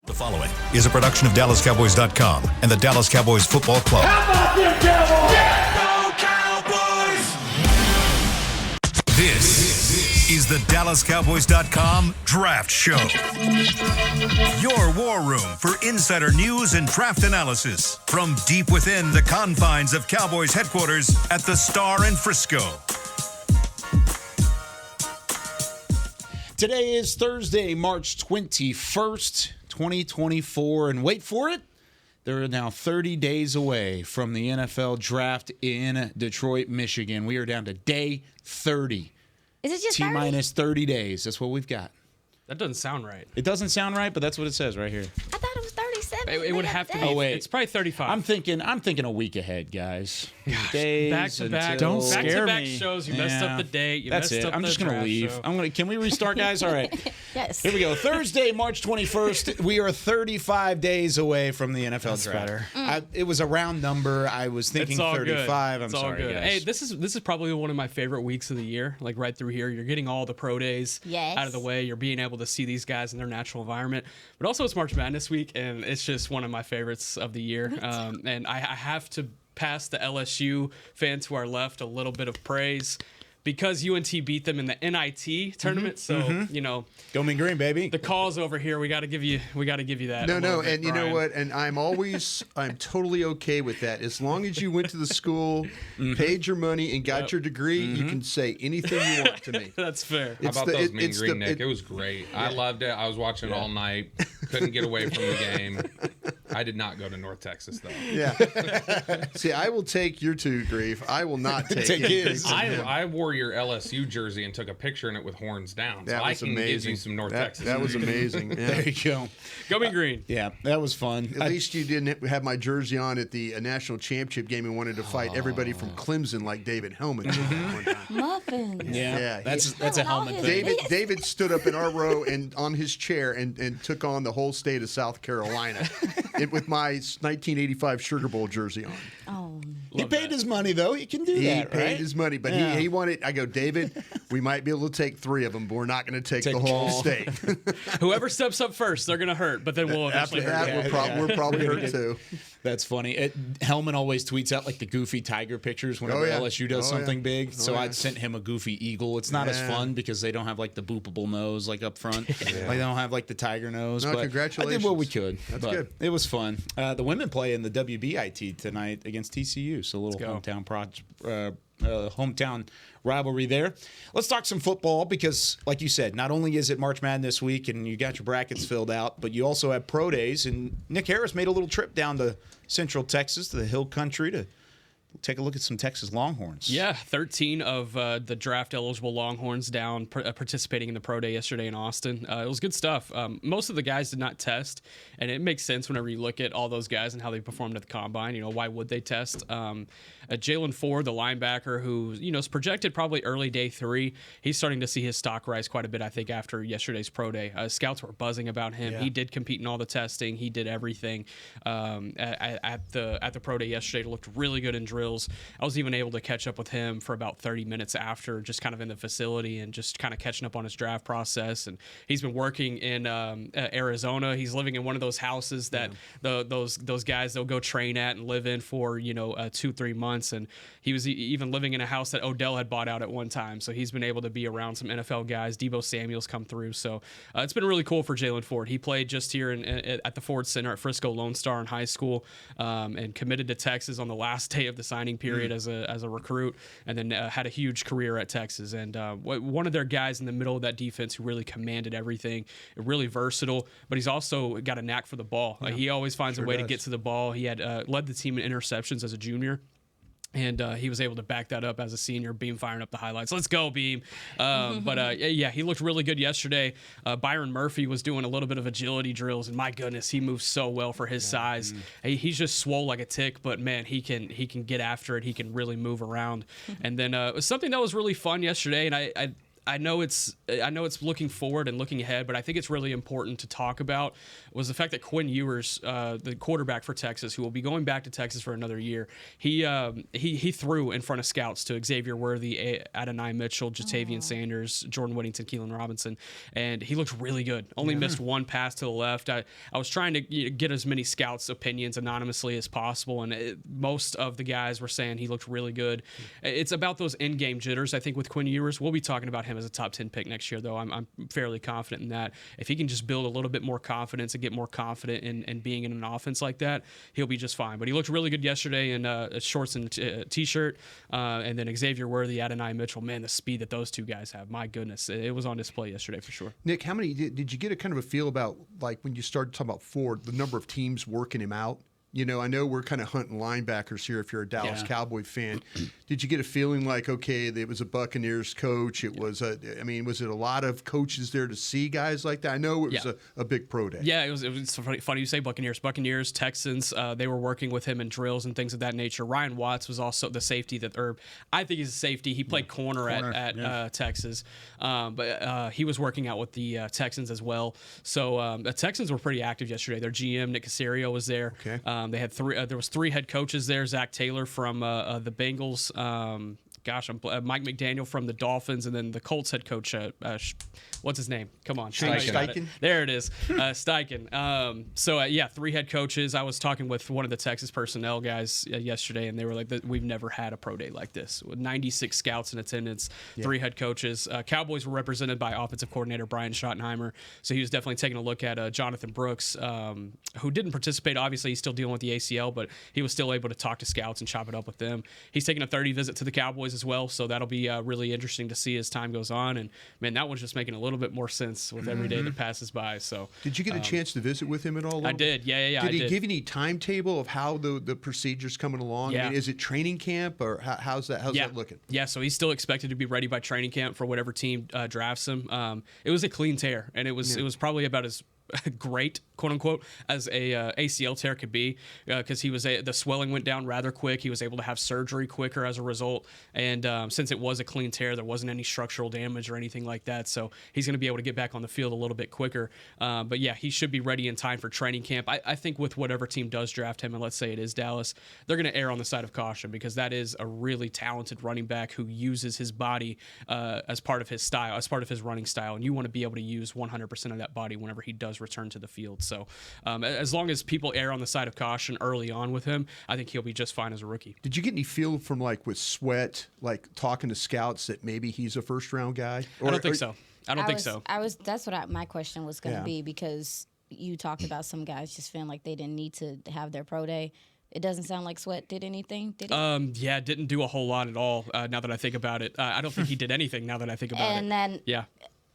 The following is a production of DallasCowboys.com and the Dallas Cowboys Football Club. How about them Cowboys? Go Cowboys! This is the DallasCowboys.com Draft Show. Your war room for insider news and draft analysis from deep within the confines of Cowboys headquarters at the Star in Frisco. Today is Thursday, March 21st, 2024, and wait for it, they're now 30 days away from the NFL draft in Detroit, Michigan. We are down to day 30. Is it just 30? T-minus 30 days. That's what we've got. That doesn't sound right. It doesn't sound right, but that's what it says right here. I thought it was 37. It would have to be. Oh, wait. It's probably 35. I'm thinking a week ahead, guys. Gosh, Days back to back. until- Don't scare Back-to-back me. shows. You messed up the date. You That's messed it. up I'm the just going to draft leave. show. Can we restart, guys? All right. Yes. Here we go. Thursday, March 21st. We are 35 days away from the NFL That's draft. better. It was a round number. I was thinking It's all 35. good. I'm It's all sorry, good. guys. Hey, this is probably one of my favorite weeks of the year. Like right through here, you're getting all the pro days Yes. out of the way. You're being able to see these guys in their natural environment. But also, it's March Madness week, and it's just one of my favorites of the year. And I have to pass the LSU fans who are left a little bit of praise because UNT beat them in the NIT tournament. So you know, Go Mean Green, baby. the calls over here. We got to give you that. No, a little bit, and you know Brian. what? And I'm totally okay with that. As long as you went to the school, paid your money, and got your degree, you can say anything you want to me. That's fair. How It's about the- those it- Mean it's Green, the- Nick? It was great. I loved it. I was watching it all night. Couldn't get away from the game. I did not go to North Texas, though. Yeah. See, I will take your two grief. I will not take anything his. from him. I wore your LSU jersey and took a picture in it with horns down. That so I was can amazing. give you some North that, Texas. That was amazing. Yeah. There you go. Go Mean Green. Yeah, that was fun. At least you didn't have my jersey on at the national championship game and wanted to fight everybody from Clemson like David Hellman did that one time. Muffins. Yeah, Yeah, that's a All helmet his thing. David stood up in our row and on his chair and took on the whole state of South Carolina with my 1985 Sugar Bowl jersey on. Oh. He paid his money though. He can do He that, paid right? his money, but Yeah. he wanted. I go, David, we might be able to take 3 of them, but we're not going to take Take the them whole all. state. Whoever steps up first, they're gonna hurt, but then we'll After eventually hurt. that, Yeah, we're probably We're gonna hurt get- too. That's funny. Hellman always tweets out like the goofy tiger pictures whenever Oh, yeah. LSU does Oh, yeah. something big. Oh, So yeah. I sent him a goofy eagle. It's not as Yeah. fun because they don't have like the boopable nose like up front. Like they don't have like the tiger nose. No, but congratulations. I did what we could. That's but good. It was fun. The women play in the WBIT tonight against TCU. So a little go. hometown rivalry there. Let's talk some football because, like you said, not only is it March Madness week and you got your brackets filled out, but you also have pro days. And Nick Harris made a little trip down to Central Texas, to the Hill Country, to take a look at some Texas Longhorns. Yeah, 13 of the draft-eligible Longhorns down participating in the pro day yesterday in Austin. It was good stuff. Most of the guys did not test, and it makes sense whenever you look at all those guys and how they performed at the combine. You know, why would they test? Jalen Ford, the linebacker, who is projected probably early day 3, he's starting to see his stock rise quite a bit, I think, after yesterday's pro day. Scouts were buzzing about him. Yeah. He did compete in all the testing. He did everything at the pro day yesterday. It looked really good in drills. I was even able to catch up with him for about 30 minutes after, just kind of in the facility and just kind of catching up on his draft process. And he's been working in Arizona. He's living in one of those houses that those guys, they'll go train at and live in for 2-3 months. And he was even living in a house that Odell had bought out at one time. So he's been able to be around some NFL guys. Deebo Samuel's come through. So it's been really cool for Jalen Ford. He played just here at the Ford Center at Frisco Lone Star in high school, and committed to Texas on the last day of the signing period as a recruit, and then had a huge career at Texas. And one of their guys in the middle of that defense who really commanded everything, really versatile, but he's also got a knack for the ball. He always finds a way to get to the ball. He had led the team in interceptions as a junior. And he was able to back that up as a senior. Beam firing up the highlights. Let's go, Beam. But he looked really good yesterday. Byron Murphy was doing a little bit of agility drills, and my goodness, he moves so well for his size. He's just swole like a tick, but man, he can get after it. He can really move around. And then something that was really fun yesterday, and I know it's looking forward and looking ahead, but I think it's really important to talk about was the fact that Quinn Ewers, the quarterback for Texas, who will be going back to Texas for another year, he threw in front of scouts to Xavier Worthy, Adonai Mitchell, Jatavian Sanders, Jordan Whittington, Keelan Robinson, and he looked really good. Only missed one pass to the left. I was trying to get as many scouts' opinions anonymously as possible, and most of the guys were saying he looked really good. It's about those in-game jitters. I think with Quinn Ewers, we'll be talking about him as a top 10 pick next year, though. I'm fairly confident in that. If he can just build a little bit more confidence and get more confident in being in an offense like that, he'll be just fine. But he looked really good yesterday in shorts and t-shirt. And then Xavier Worthy, Adonai Mitchell, man, the speed that those two guys have, my goodness, it was on display yesterday for sure. Nick, how many did you get a kind of a feel about, like when you started talking about Ford, the number of teams working him out? You know, I know we're kind of hunting linebackers here if you're a Dallas Cowboy fan. Did you get a feeling like, okay, it was a Buccaneers coach? It was was it a lot of coaches there to see guys like that? I know it was a big pro day. Yeah, it was funny you say Buccaneers. Buccaneers, Texans, they were working with him in drills and things of that nature. Ryan Watts was also the safety I think he's a safety. He played corner at Texas, but he was working out with the Texans as well. So the Texans were pretty active yesterday. Their GM, Nick Caserio, was there. Okay. They had there was three head coaches there. Zach Taylor from the Bengals. Mike McDaniel from the Dolphins, and then the Colts head coach. What's his name? Come on, Steichen. There it is, Steichen. Three head coaches. I was talking with one of the Texas personnel guys yesterday, and they were like, "We've never had a pro day like this. With 96 scouts in attendance, three head coaches. Cowboys were represented by offensive coordinator Brian Schottenheimer, so he was definitely taking a look at Jonathan Brooks, who didn't participate. Obviously, he's still dealing with the ACL, but he was still able to talk to scouts and chop it up with them. He's taking a 30 visit to the Cowboys as well, so that'll be really interesting to see as time goes on. And man, that one's just making a little bit more sense with every day that passes by. So, did you get a chance to visit with him at all? I did. Yeah. Did he give you any timetable of how the procedure's coming along? Yeah. I mean, is it training camp or how's that looking? Yeah, so he's still expected to be ready by training camp for whatever team drafts him. It was a clean tear, and it was probably about as great, quote unquote, as a ACL tear could be, because the swelling went down rather quick. He was able to have surgery quicker as a result, and since it was a clean tear, there wasn't any structural damage or anything like that. So he's going to be able to get back on the field a little bit quicker. But yeah, he should be ready in time for training camp. I think with whatever team does draft him, and let's say it is Dallas, they're going to err on the side of caution, because that is a really talented running back who uses his body as part of his style, as part of his running style, and you want to be able to use 100% of that body whenever he does return to the field. So as long as people err on the side of caution early on with him, I think he'll be just fine as a rookie. Did you get any feel from, like, with Sweat, like talking to scouts, that maybe he's a first round guy? I don't think so. That's what my question was going to be, because you talked about some guys just feeling like they didn't need to have their pro day. It doesn't sound like Sweat did anything, did he? Didn't do a whole lot at all, now that I think about it. I don't think he did anything now that I think about it.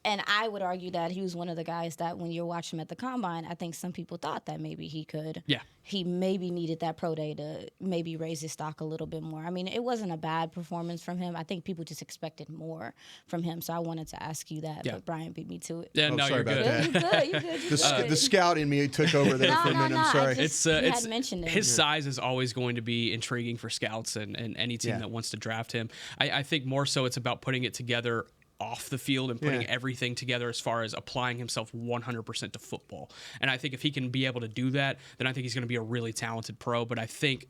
And I would argue that he was one of the guys that when you're watching him at the combine, I think some people thought that maybe he could. Yeah. He maybe needed that pro day to maybe raise his stock a little bit more. I mean, it wasn't a bad performance from him. I think people just expected more from him. So I wanted to ask you that, but Brian beat me to it. Yeah, no, sorry you're about good. that. You're good. The scout in me took over there for a minute. I'm sorry. You had mentioned it. His size is always going to be intriguing for scouts and any team that wants to draft him. I think more so it's about putting it together off the field and putting everything together as far as applying himself 100% to football. And I think if he can be able to do that, then I think he's going to be a really talented pro. But I think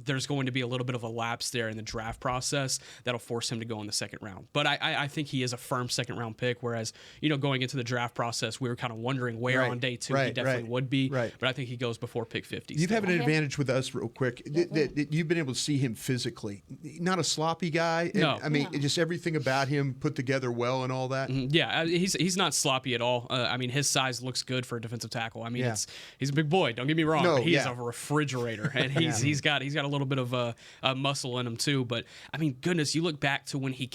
there's going to be a little bit of a lapse there in the draft process that'll force him to go in the second round. But I think he is a firm second round pick, whereas, going into the draft process, we were kind of wondering where on day two he definitely would be. Right. But I think he goes before pick 50. You have an advantage with us real quick. That you've been able to see him physically. Not a sloppy guy. No. I mean, just everything about him put together well and all that. Yeah, he's not sloppy at all. His size looks good for a defensive tackle. He's a big boy. Don't get me wrong. But he is a refrigerator, and he's got a little bit of muscle in him too. But goodness, you look back to when he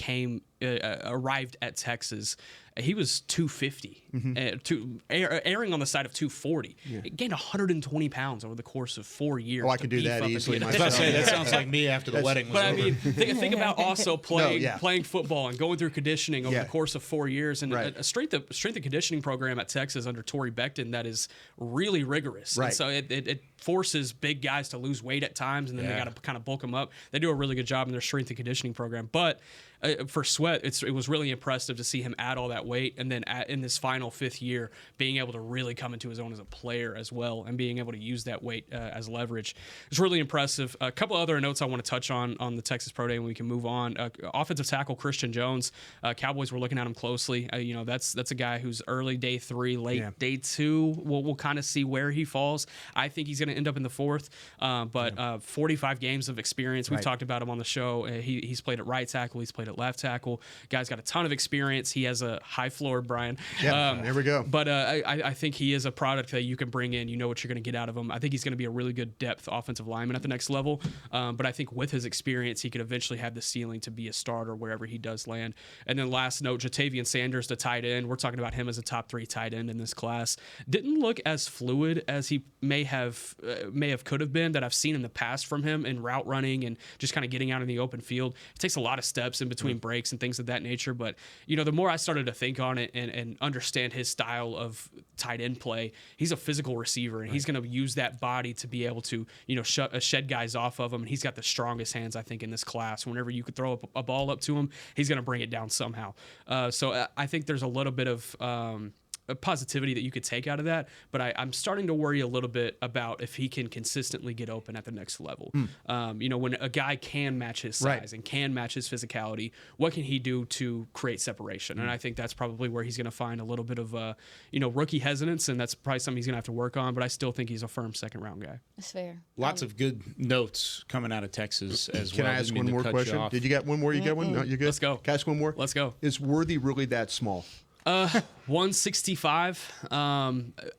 arrived at Texas. He was 250, airing on the side of 240. He gained 120 pounds over the course of 4 years. Oh, I can do that easily. I was about to say, that sounds like me after the wedding was over. Think about also playing football and going through conditioning over the course of 4 years, and a strength and conditioning program at Texas under Torrey Becton that is really rigorous. Right. And so it forces big guys to lose weight at times, and then they got to kind of bulk them up. They do a really good job in their strength and conditioning program. But for Sweat, it was really impressive to see him add all that weight, and then in this final 5th year, being able to really come into his own as a player as well, and being able to use that weight as leverage. It's really impressive. A couple other notes I want to touch on the Texas Pro Day, and we can move on. Offensive tackle Christian Jones, Cowboys were looking at him closely. That's a guy who's early day 3, late day 2. We'll kind of see where he falls. I think he's going to end up in the 4th, but 45 games of experience. We've talked about him on the show. He's played at right tackle. He's played at left tackle. Guy's got a ton of experience. He has a high floor, Brian. Yeah, there we go. But I think he is a product that you can bring in. You know what you're going to get out of him. I think he's going to be a really good depth offensive lineman at the next level. But I think with his experience, he could eventually have the ceiling to be a starter wherever he does land. And then last note, Jatavian Sanders, the tight end. We're talking about him as a top 3 tight end in this class. Didn't look as fluid as he may have could have been that I've seen in the past from him in route running and just kind of getting out in the open field. It takes a lot of steps in between breaks and things of that nature. But, the more I started to think on it and understand his style of tight end play, he's a physical receiver, and he's going to use that body to be able to, shed guys off of him. And he's got the strongest hands, I think, in this class. Whenever you could throw a ball up to him, he's going to bring it down somehow. So I think there's a little bit of a positivity that you could take out of that, but I'm starting to worry a little bit about if he can consistently get open at the next level. When a guy can match his size and can match his physicality, what can he do to create separation? And I think that's probably where he's going to find a little bit of rookie hesitance, and that's probably something he's going to have to work on, but I still think he's a firm 2nd round guy. That's fair. Lots of good notes coming out of Texas as well. Can I ask one more question? Did you get one more? You get one? No, you good? Let's go. Can I ask one more? Let's go. Is Worthy really that small? 165.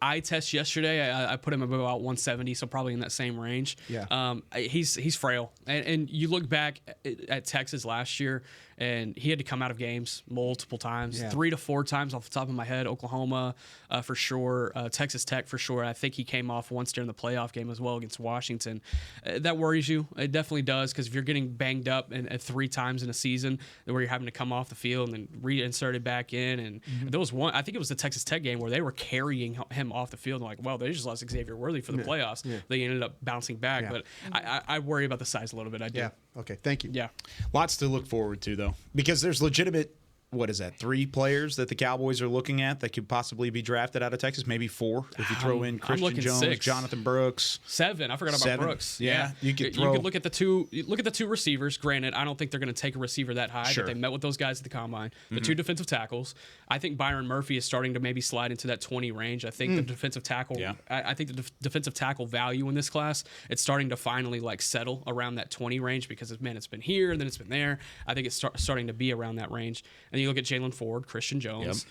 Eye test yesterday, I put him about 170, so probably in that same range. Yeah. He's frail, and you look back at Texas last year, and he had to come out of games multiple times, 3 to 4 times off the top of my head. Oklahoma, for sure. Texas Tech, for sure. I think he came off once during the playoff game as well against Washington. That worries you. It definitely does, because if you're getting banged up 3 times in a season where you're having to come off the field and then reinserted back in, and there was one, I think it was the Texas Tech game, where they were carrying him off the field. And like, well, they just lost Xavier Worthy for the playoffs. Yeah. They ended up bouncing back, but I worry about the size a little bit. I do. Yeah. Okay. Thank you. Yeah. Lots to look forward to, though, because there's legitimate, 3 players that the Cowboys are looking at that could possibly be drafted out of Texas? Maybe 4 if you throw in Christian Jones, 6. Jonathan Brooks. 7. I forgot about 7. Brooks. Yeah. You could look at the 2 receivers. Granted, I don't think they're going to take a receiver that high, but they met with those guys at the combine. The 2 defensive tackles. I think Byron Murphy is starting to maybe slide into that 20 range. I think the defensive tackle. Yeah. I think the defensive tackle value in this class, it's starting to finally settle around that 20 range, because it's been here and then it's been there. I think it's starting to be around that range. And you look at Jalen Ford, Christian Jones,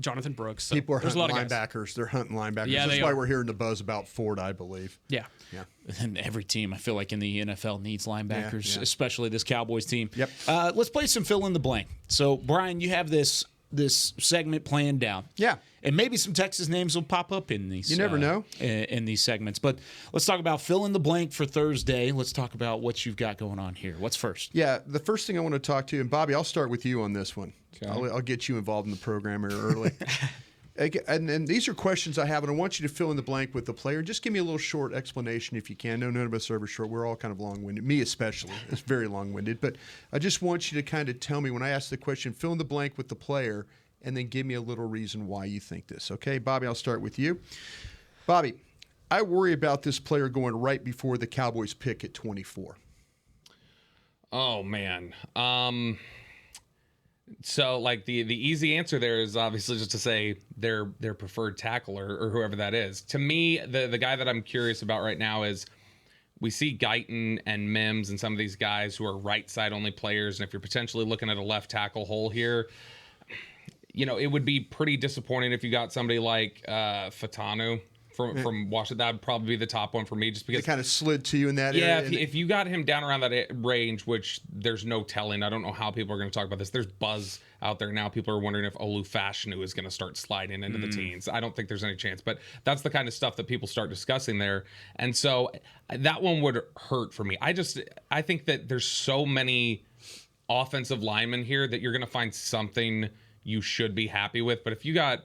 Jonathan Brooks. So people are hunting a lot of linebackers. They're hunting linebackers. Yeah, that's why we're hearing the buzz about Ford, I believe. Yeah. And every team, I feel like, in the NFL needs linebackers, especially this Cowboys team. Yep. Let's play some fill in the blank. So, Brian, you have this segment planned down. Yeah. And maybe some Texas names will pop up in these. You never know. In these segments. But let's talk about fill in the blank for Thursday. Let's talk about what you've got going on here. What's first? Yeah, the first thing I want to talk to you, and Bobby, I'll start with you on this one. Okay. I'll get you involved in the program here early. And these are questions I have, and I want you to fill in the blank with the player. Just give me a little short explanation if you can. No, none of us are ever short. We're all kind of long-winded. Me especially. It's very long-winded. But I just want you to kind of tell me, when I ask the question, fill in the blank with the player, and then give me a little reason why you think this. Okay, Bobby, I'll start with you. Bobby, I worry about this player going right before the Cowboys pick at 24. Oh, man. So, the easy answer there is obviously just to say their preferred tackle or whoever that is. To me, the guy that I'm curious about right now is, we see Guyton and Mims and some of these guys who are right side only players. And if you're potentially looking at a left tackle hole here, it would be pretty disappointing if you got somebody like Fatanu from Washington. That would probably be the top one for me, just because it kind of slid to you in that area. Yeah, if you got him down around that range, which there's no telling. I don't know how people are going to talk about this. There's buzz out there now. People are wondering if Olu Fashanu is going to start sliding into the teens. I don't think there's any chance, but that's the kind of stuff that people start discussing there. And so that one would hurt for me. I think that there's so many offensive linemen here that you're going to find something you should be happy with. But if you got,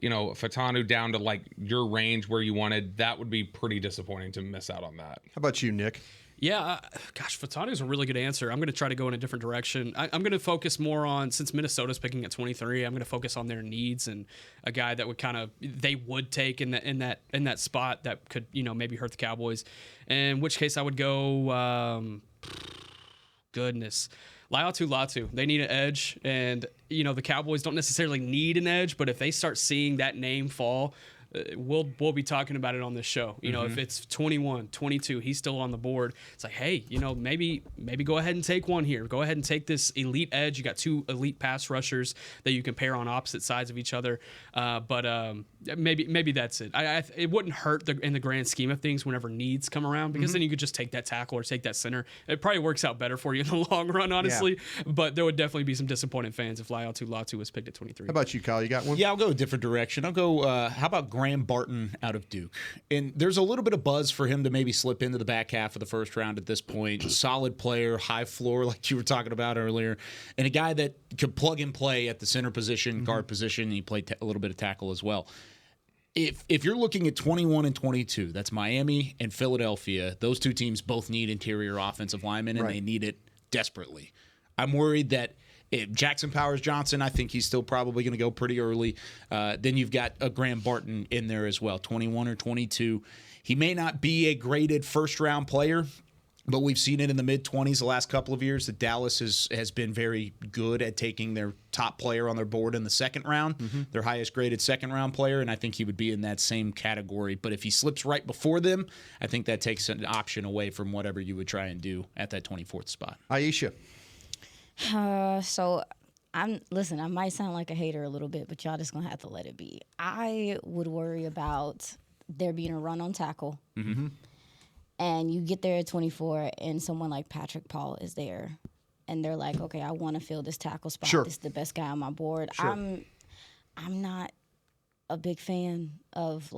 Fatanu down to your range where you wanted, that would be pretty disappointing to miss out on that. How about you, Nick? Yeah, gosh, Fatanu is a really good answer. I'm going to try to go in a different direction. I'm going to focus more on, since Minnesota's picking at 23, I'm going to focus on their needs and a guy that would they would take in that spot that could maybe hurt the Cowboys. In which case I would go. Goodness. Laiatu Latu. They need an edge, and the Cowboys don't necessarily need an edge, but if they start seeing that name fall, we'll be talking about it on this show. If it's 21, 22, he's still on the board. It's like, hey, maybe go ahead and take one here. Go ahead and take this elite edge. You got two elite pass rushers that you can pair on opposite sides of each other. But maybe that's it. It wouldn't hurt in the grand scheme of things whenever needs come around, because then you could just take that tackle or take that center. It probably works out better for you in the long run, honestly. Yeah. But there would definitely be some disappointed fans if Laiatu Latu was picked at 23. How about you, Kyle? You got one? Yeah, I'll go a different direction. I'll go, how about Graham Barton out of Duke? And there's a little bit of buzz for him to maybe slip into the back half of the first round at this point. Solid player, high floor, like you were talking about earlier, and a guy that could plug and play at the center position, guard position, and he played a little bit of tackle as well. If you're looking at 21 and 22, that's Miami and Philadelphia. Those two teams both need interior offensive linemen, and they need it desperately. I'm worried that Jackson Powers-Johnson, I think he's still probably going to go pretty early. Then you've got a Graham Barton in there as well, 21 or 22. He may not be a graded first-round player, but we've seen it in the mid-20s the last couple of years that Dallas has been very good at taking their top player on their board in the second round, their highest-graded second-round player, and I think he would be in that same category. But if he slips right before them, I think that takes an option away from whatever you would try and do at that 24th spot. Aisha. So I might sound like a hater a little bit, but y'all just gonna have to let it be. I would worry about there being a run on tackle, and you get there at 24, and someone like Patrick Paul is there, and they're like, okay, I want to fill this tackle spot. Sure. This is the best guy on my board. Sure. I'm not a big fan of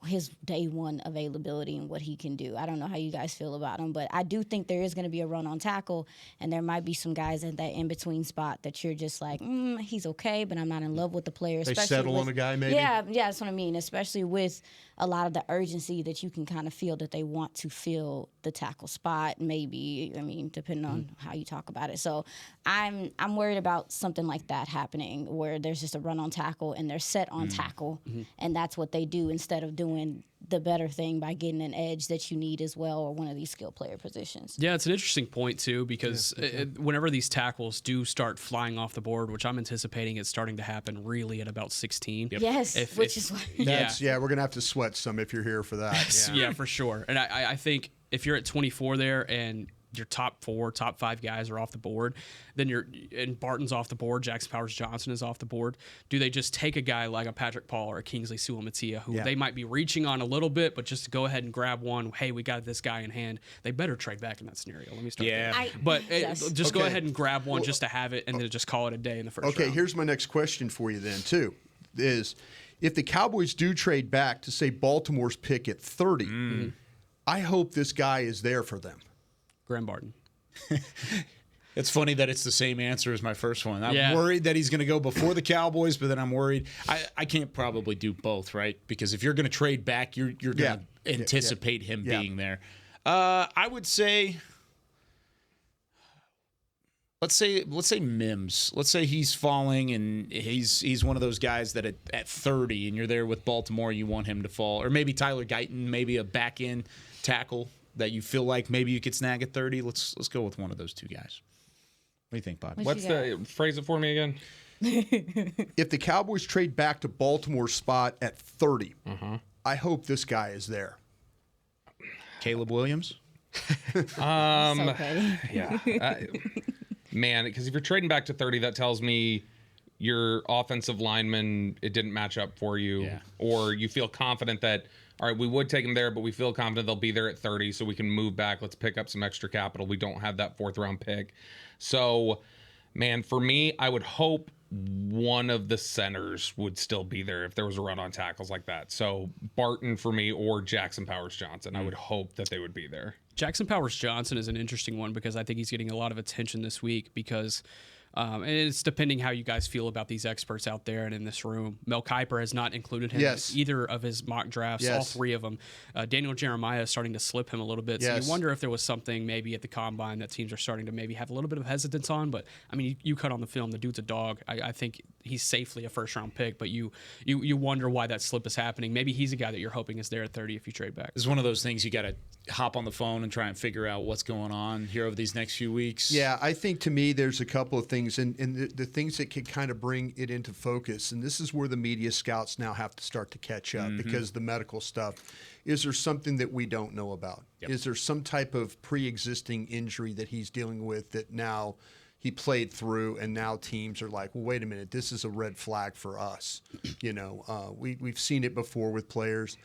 his day one availability and what he can do. I don't know how you guys feel about him, but I do think there is going to be a run on tackle, and there might be some guys at that in-between spot that you're just like, he's okay, but I'm not in love with the player. They settle on a guy, maybe? Yeah, that's what I mean, especially with a lot of the urgency that you can kind of feel that they want to fill the tackle spot, maybe, depending on how you talk about it. So I'm worried about something like that happening, where there's just a run on tackle and they're set on tackle, and that's what they do instead of doing the better thing by getting an edge that you need as well, or one of these skill player positions. Yeah, it's an interesting point too, because whenever these tackles do start flying off the board, which I'm anticipating it's starting to happen really at about 16. Yes, we're going to have to sweat some if you're here for that. Yeah, for sure. And I think if you're at 24 there and your top 4, top 5 guys are off the board, then and Barton's off the board, Jackson Powers-Johnson is off the board. Do they just take a guy like a Patrick Paul or a Kingsley Suamataia, who they might be reaching on a little bit, but just to go ahead and grab one, hey, we got this guy in hand, they better trade back in that scenario. Let me start there. Just go ahead and grab one just to have it, and then just call it a day in the first round. Okay, here's my next question for you then, too, is if the Cowboys do trade back to, say, Baltimore's pick at 30, I hope this guy is there for them. Graham Barton. It's funny that it's the same answer as my first one. I'm worried that he's going to go before the Cowboys, but then I'm worried. I can't probably do both, right? Because if you're going to trade back, you're going to anticipate him being there. I would say, let's say Mims. Let's say he's falling, and he's one of those guys that at 30, and you're there with Baltimore, you want him to fall. Or maybe Tyler Guyton, maybe a back-end tackle that you feel like maybe you could snag at 30. Let's go with one of those two guys. What do you think, Bob? What's the phrase it for me again? If the Cowboys trade back to Baltimore's spot at 30, I hope this guy is there. Caleb Williams? Yeah. Man, because if you're trading back to 30, that tells me your offensive lineman, it didn't match up for you, or you feel confident that, all right, we would take them there, but we feel confident they'll be there at 30, so we can move back. Let's pick up some extra capital. We don't have that 4th-round pick. So, man, for me, I would hope one of the centers would still be there if there was a run on tackles like that. So, Barton for me, or Jackson Powers-Johnson. I would hope that they would be there. Jackson Powers-Johnson is an interesting one because I think he's getting a lot of attention this week because And it's depending how you guys feel about these experts out there and in this room. Mel Kiper has not included him Yes. in either of his mock drafts, all three of them. Daniel Jeremiah is starting to slip him a little bit. So you wonder if there was something maybe at the combine that teams are starting to maybe have a little bit of hesitance on. But, I mean, you cut on the film, the dude's a dog. I think he's safely a first-round pick, but you wonder why that slip is happening. Maybe he's a guy that you're hoping is there at 30 if you trade back. This is one of those things you got to hop on the phone and try and figure out what's going on here over these next few weeks. Yeah, I think to me there's a couple of things, and the things that can kind of bring it into focus, and this is where the media scouts now have to start to catch up because the medical stuff. Is there something that we don't know about? Yep. Is there some type of pre-existing injury that he's dealing with that now he played through, and now teams are like, well, wait a minute, this is a red flag for us. We've seen it before with players.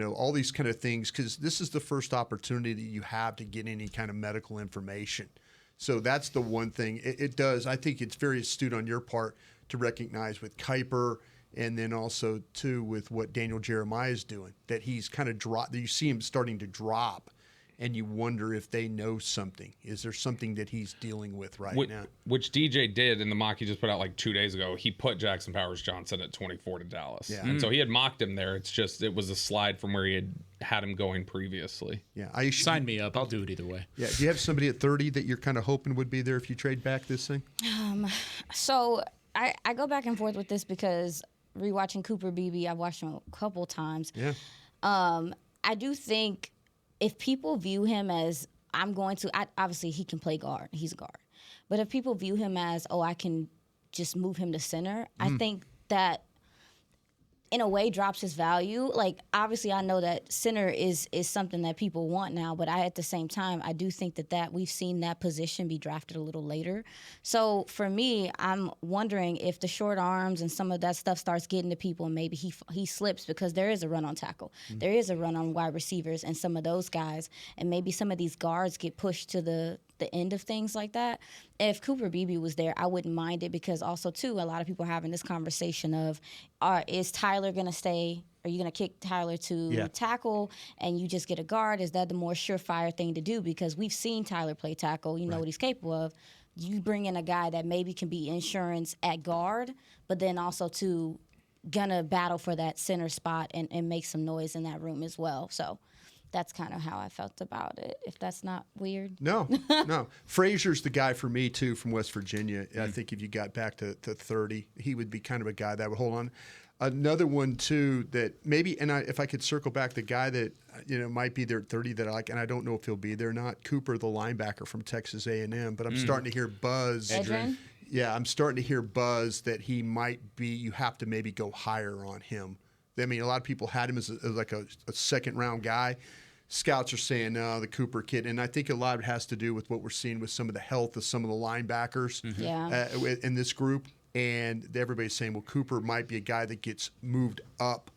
All these kind of things, because this is the first opportunity that you have to get any kind of medical information. So that's the one thing. It does. I think it's very astute on your part to recognize with Kiper, and then also, too, with what Daniel Jeremiah is doing, that he's kind of dropped. You see him starting to drop, and you wonder if they know something. Is there something that he's dealing with now? Which DJ did in the mock he just put out like 2 days ago. He put Jackson Powers Johnson at 24 to Dallas. Yeah. And so he had mocked him there. It's just, it was a slide from where he had him going previously. Yeah. Sign me up. I'll do it either way. Yeah. Do you have somebody at 30 that you're kind of hoping would be there if you trade back this thing? So I go back and forth with this because rewatching Cooper Beebe, I've watched him a couple times. Yeah. I do think if people view him as obviously he can play guard. He's a guard. But if people view him as, I can just move him to center, I think that in a way drops his value. Like, obviously I know that center is something that people want now, but at the same time, I do think that we've seen that position be drafted a little later. So for me, I'm wondering if the short arms and some of that stuff starts getting to people, and maybe he slips, because there is a run on tackle. There is a run on wide receivers and some of those guys, and maybe some of these guards get pushed to the end of things like that. If Cooper Beebe was there, I wouldn't mind it, because also, too, a lot of people are having this conversation of, is Tyler going to stay? Are you going to kick Tyler to tackle and you just get a guard? Is that the more surefire thing to do? Because we've seen Tyler play tackle. You know what he's capable of. You bring in a guy that maybe can be insurance at guard, but then also, too, going to battle for that center spot and make some noise in that room as well. So that's kind of how I felt about it, if that's not weird. No. Frazier's the guy for me, too, from West Virginia. I think if you got back to 30, he would be kind of a guy that would hold on. Another one, too, that maybe, and if I could circle back, the guy that, might be there at 30 that I like, and I don't know if he'll be there or not, Cooper, the linebacker from Texas A&M, but I'm starting to hear buzz. Adrian? Yeah, I'm starting to hear buzz that he might be, you have to maybe go higher on him. I mean, a lot of people had him as like a second-round guy. Scouts are saying, no, the Cooper kid. And I think a lot of it has to do with what we're seeing with some of the health of some of the linebackers in this group. And everybody's saying, well, Cooper might be a guy that gets moved up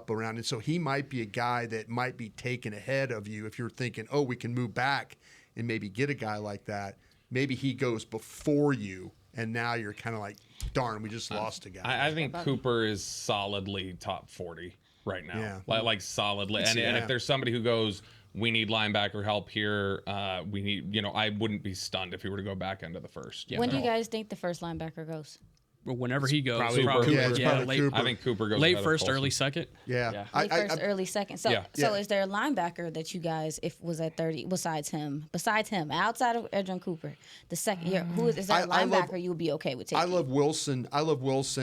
around. And so he might be a guy that might be taken ahead of you if you're thinking, we can move back and maybe get a guy like that. Maybe he goes before you, and now you're kind of like, darn, we just lost a guy. I think Cooper is solidly top 40 right now. Yeah. Like solidly. And if there's somebody who goes, we need linebacker help here, we need, I wouldn't be stunned if he were to go back into the first. When do you guys think the first linebacker goes? Whenever he goes, probably Cooper. Yeah, it's probably late, Cooper. I think Cooper goes late ahead of first, Colson. early second. Yeah. Late first, early second. So, Yeah. is there a linebacker that you guys, if was at 30, besides him, outside of Adrian Cooper, the second year, is there a linebacker you would be okay with taking? I love Wilson,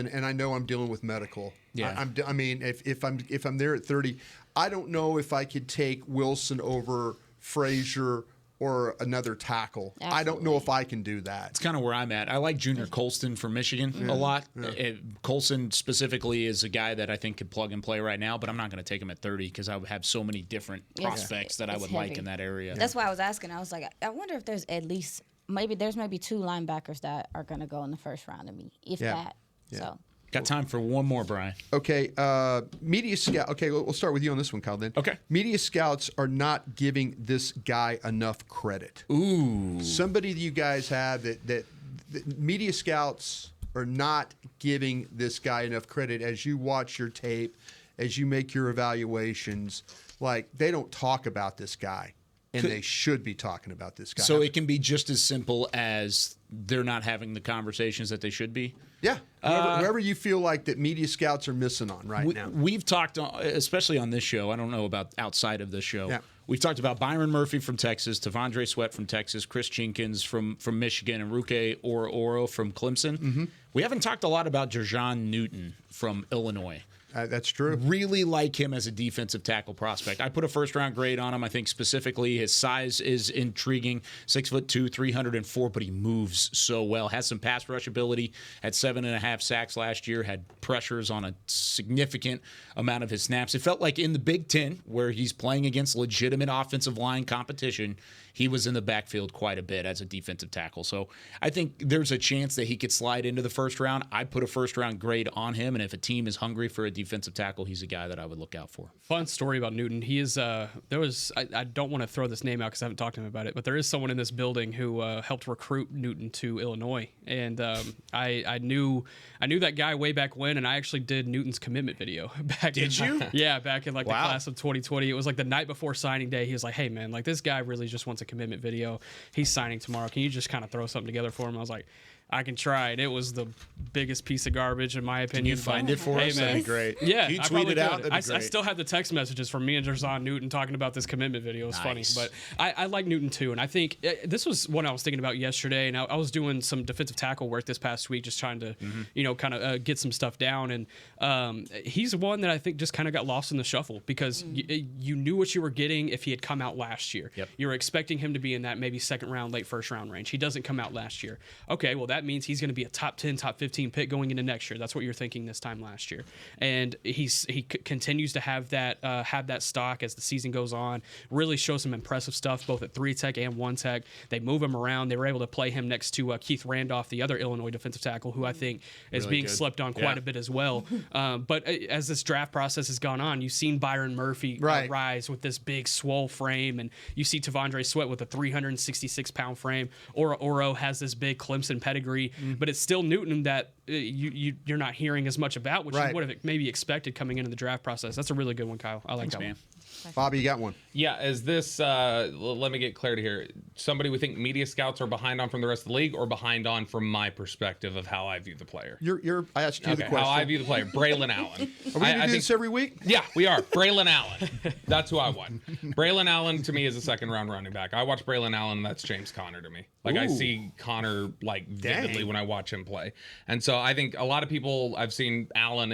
and I know I'm dealing with medical. Yeah. I mean, if I'm there at 30, I don't know if I could take Wilson over Frazier or another tackle. Absolutely. I don't know if I can do that. It's kind of where I'm at. I like Junior Colston from Michigan a lot. Colson specifically is a guy that I think could plug and play right now, but I'm not going to take him at 30 because I would have so many different prospects that I would like heavy. in that area. That's why I was asking. I was like, I wonder if there's at least maybe two linebackers that are going to go in the first round to me, if that. Yeah. So. Got time for one more, Brian. Okay, media scout. Okay, we'll start with you on this one, Kyle. Then. Okay. Media scouts are not giving this guy enough credit. Ooh. Somebody that you guys have that media scouts are not giving this guy enough credit as you watch your tape, as you make your evaluations. Like, they don't talk about this guy. and they should be talking about this guy. So it can be just as simple as they're not having the conversations that they should be. Yeah, whoever you feel like that media scouts are missing on now. We've talked, especially on this show, I don't know about outside of this show. Yeah. We've talked about Byron Murphy from Texas, Tavondre Sweat from Texas, Chris Jenkins from Michigan, and Ruke Oro from Clemson. Mm-hmm. We haven't talked a lot about Jerjon Newton from Illinois. That's true. Really like him as a defensive tackle prospect. I put a first-round grade on him. I think specifically his size is intriguing. 6'2", 304, but he moves so well. Has some pass rush ability. Had 7.5 sacks last year. Had pressures on a significant amount of his snaps. It felt like in the Big Ten, where he's playing against legitimate offensive line competition, he was in the backfield quite a bit as a defensive tackle. So I think there's a chance that he could slide into the first round. I put a first-round grade on him, and if a team is hungry for a defensive tackle, he's a guy that I would look out for. Fun story about Newton. He is I don't want to throw this name out because I haven't talked to him about it, but there is someone in this building who helped recruit Newton to Illinois, and I knew that guy way back when, and I actually did Newton's commitment video back. Did you? Yeah, back in the class of 2020. It was like the night before signing day. He was like, "Hey man, like this guy really just wants a commitment video. He's signing tomorrow. Can you just kind of throw something together for him?" I was like, I can try it. It was the biggest piece of garbage in my opinion. Can you find it for us? Man. That'd be great. Yeah, Can you I tweet probably it out? could. That'd be great. I still have the text messages from me and Jerjon Newton talking about this commitment video. It was funny, but I like Newton too. And I think this was one I was thinking about yesterday. And I was doing some defensive tackle work this past week, just trying to, kind of get some stuff down. And he's one that I think just kind of got lost in the shuffle because you knew what you were getting if he had come out last year. Yep. You were expecting him to be in that maybe second round, late first round range. He doesn't come out last year. Okay, well that means he's going to be a top 10, top 15 pick going into next year. That's what you're thinking this time last year, and he continues to have that stock as the season goes on. Really shows some impressive stuff both at 3 tech and 1 tech. They move him around. They were able to play him next to Keith Randolph, the other Illinois defensive tackle, who I think is Really being good. slept on quite a bit as well. But as this draft process has gone on, you've seen Byron Murphy rise with this big swole frame, and you see Tavondre Sweat with a 366-pound frame. Oro has this big Clemson pedigree, but it's still Newton that you're not hearing as much about, which you would have maybe expected coming into the draft process. That's a really good one, Kyle. I like that one. Bobby, you got one? Yeah, is this, let me get clarity here. Somebody we think media scouts are behind on from the rest of the league or behind on from my perspective of how I view the player? I asked you the question. How I view the player. Braylon Allen. Are we going to do this every week? Yeah, we are. Braylon Allen. That's who I want. Braylon Allen to me is a second-round running back. I watch Braylon Allen, and that's James Conner to me. Like, I see Conner, vividly when I watch him play. And so I think a lot of people I've seen Allen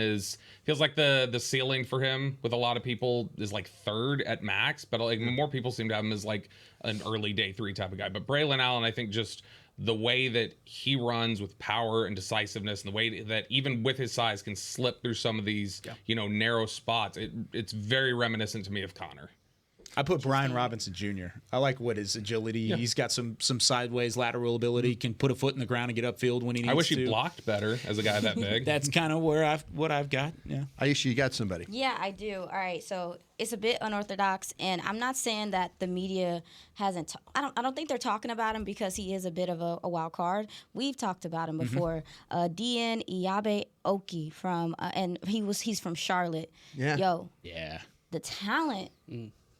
feels like the ceiling for him with a lot of people is like third at max, but more people seem to have him as like an early day 3 type of guy. But Braylon Allen, I think just the way that he runs with power and decisiveness and the way that even with his size can slip through some of these, narrow spots, it's very reminiscent to me of Conner. I put Brian Robinson Jr. I like what his agility. Yeah. He's got some sideways lateral ability. Can put a foot in the ground and get upfield when he needs to. I wish he blocked better as a guy that big. That's kind of what I've got. Yeah. Aisha, you got somebody? Yeah, I do. All right, so it's a bit unorthodox, and I'm not saying that the media hasn't. I don't think they're talking about him because he is a bit of a wild card. We've talked about him before. Dean Iyabe Oki from and he's from Charlotte. Yeah. Yeah. The talent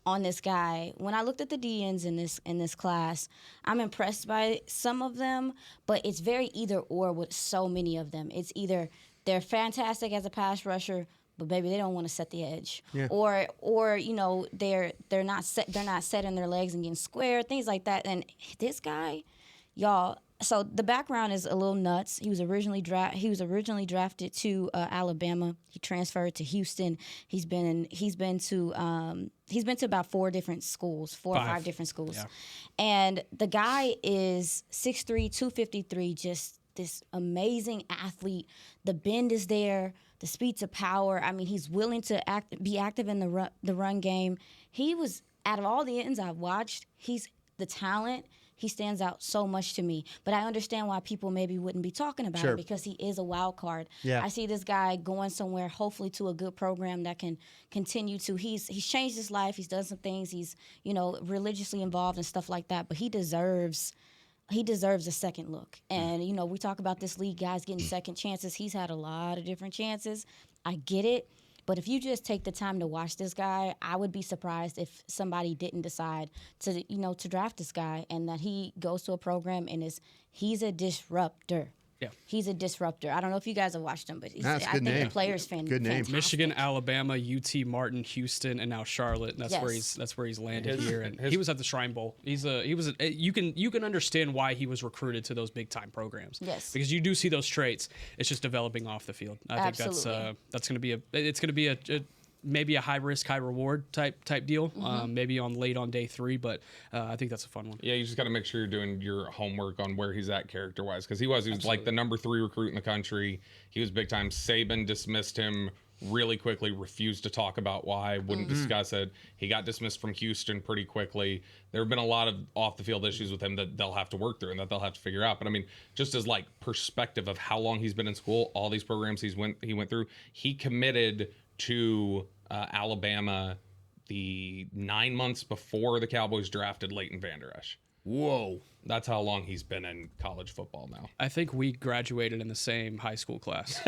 on this guy. When I looked at the DNs in this class, I'm impressed by some of them, but it's very either or with so many of them. It's either they're fantastic as a pass rusher, but baby, they don't want to set the edge, or they're not setting their legs and getting square, things like that. And this guy, y'all. So the background is a little nuts. He was originally drafted to Alabama. He transferred to Houston. He's been to about 4 different schools, 4 or 5 different schools. Yeah. And the guy is 6'3", 253, just this amazing athlete. The bend is there, the speed to power. I mean, he's willing to be active in the run game. He was, out of all the ends I've watched, he's the talent. He stands out so much to me. But I understand why people maybe wouldn't be talking about it because he is a wild card. Yeah. I see this guy going somewhere, hopefully to a good program that can continue to. He's changed his life. He's done some things. He's, religiously involved and stuff like that. But he deserves a second look. And, we talk about this league, guys getting second chances. He's had a lot of different chances. I get it. But if you just take the time to watch this guy, I would be surprised if somebody didn't decide to draft this guy, and that he goes to a program and he's a disruptor. Yeah. He's a disruptor. I don't know if you guys have watched him, but I think name. the player's fan. Good name. Michigan, Alabama, UT Martin, Houston, and now Charlotte. And that's where he's landed here. And he was at the Shrine Bowl. You can understand why he was recruited to those big time programs. Yes. Because you do see those traits. It's just developing off the field. I think that's going to be a maybe a high risk, high reward type deal. Maybe late on day 3, but I think that's a fun one. Yeah, you just got to make sure you're doing your homework on where he's at character wise, because he was like the number 3 recruit in the country. He was big time. Saban dismissed him really quickly, refused to talk about why, wouldn't discuss it. He got dismissed from Houston pretty quickly. There have been a lot of off the field issues with him that they'll have to work through and that they'll have to figure out. But I mean, just as like perspective of how long he's been in school, all these programs he went through, he committed to Alabama the 9 months before the Cowboys drafted Leighton Vander Esch. Whoa. That's how long he's been in college football now. I think we graduated in the same high school class.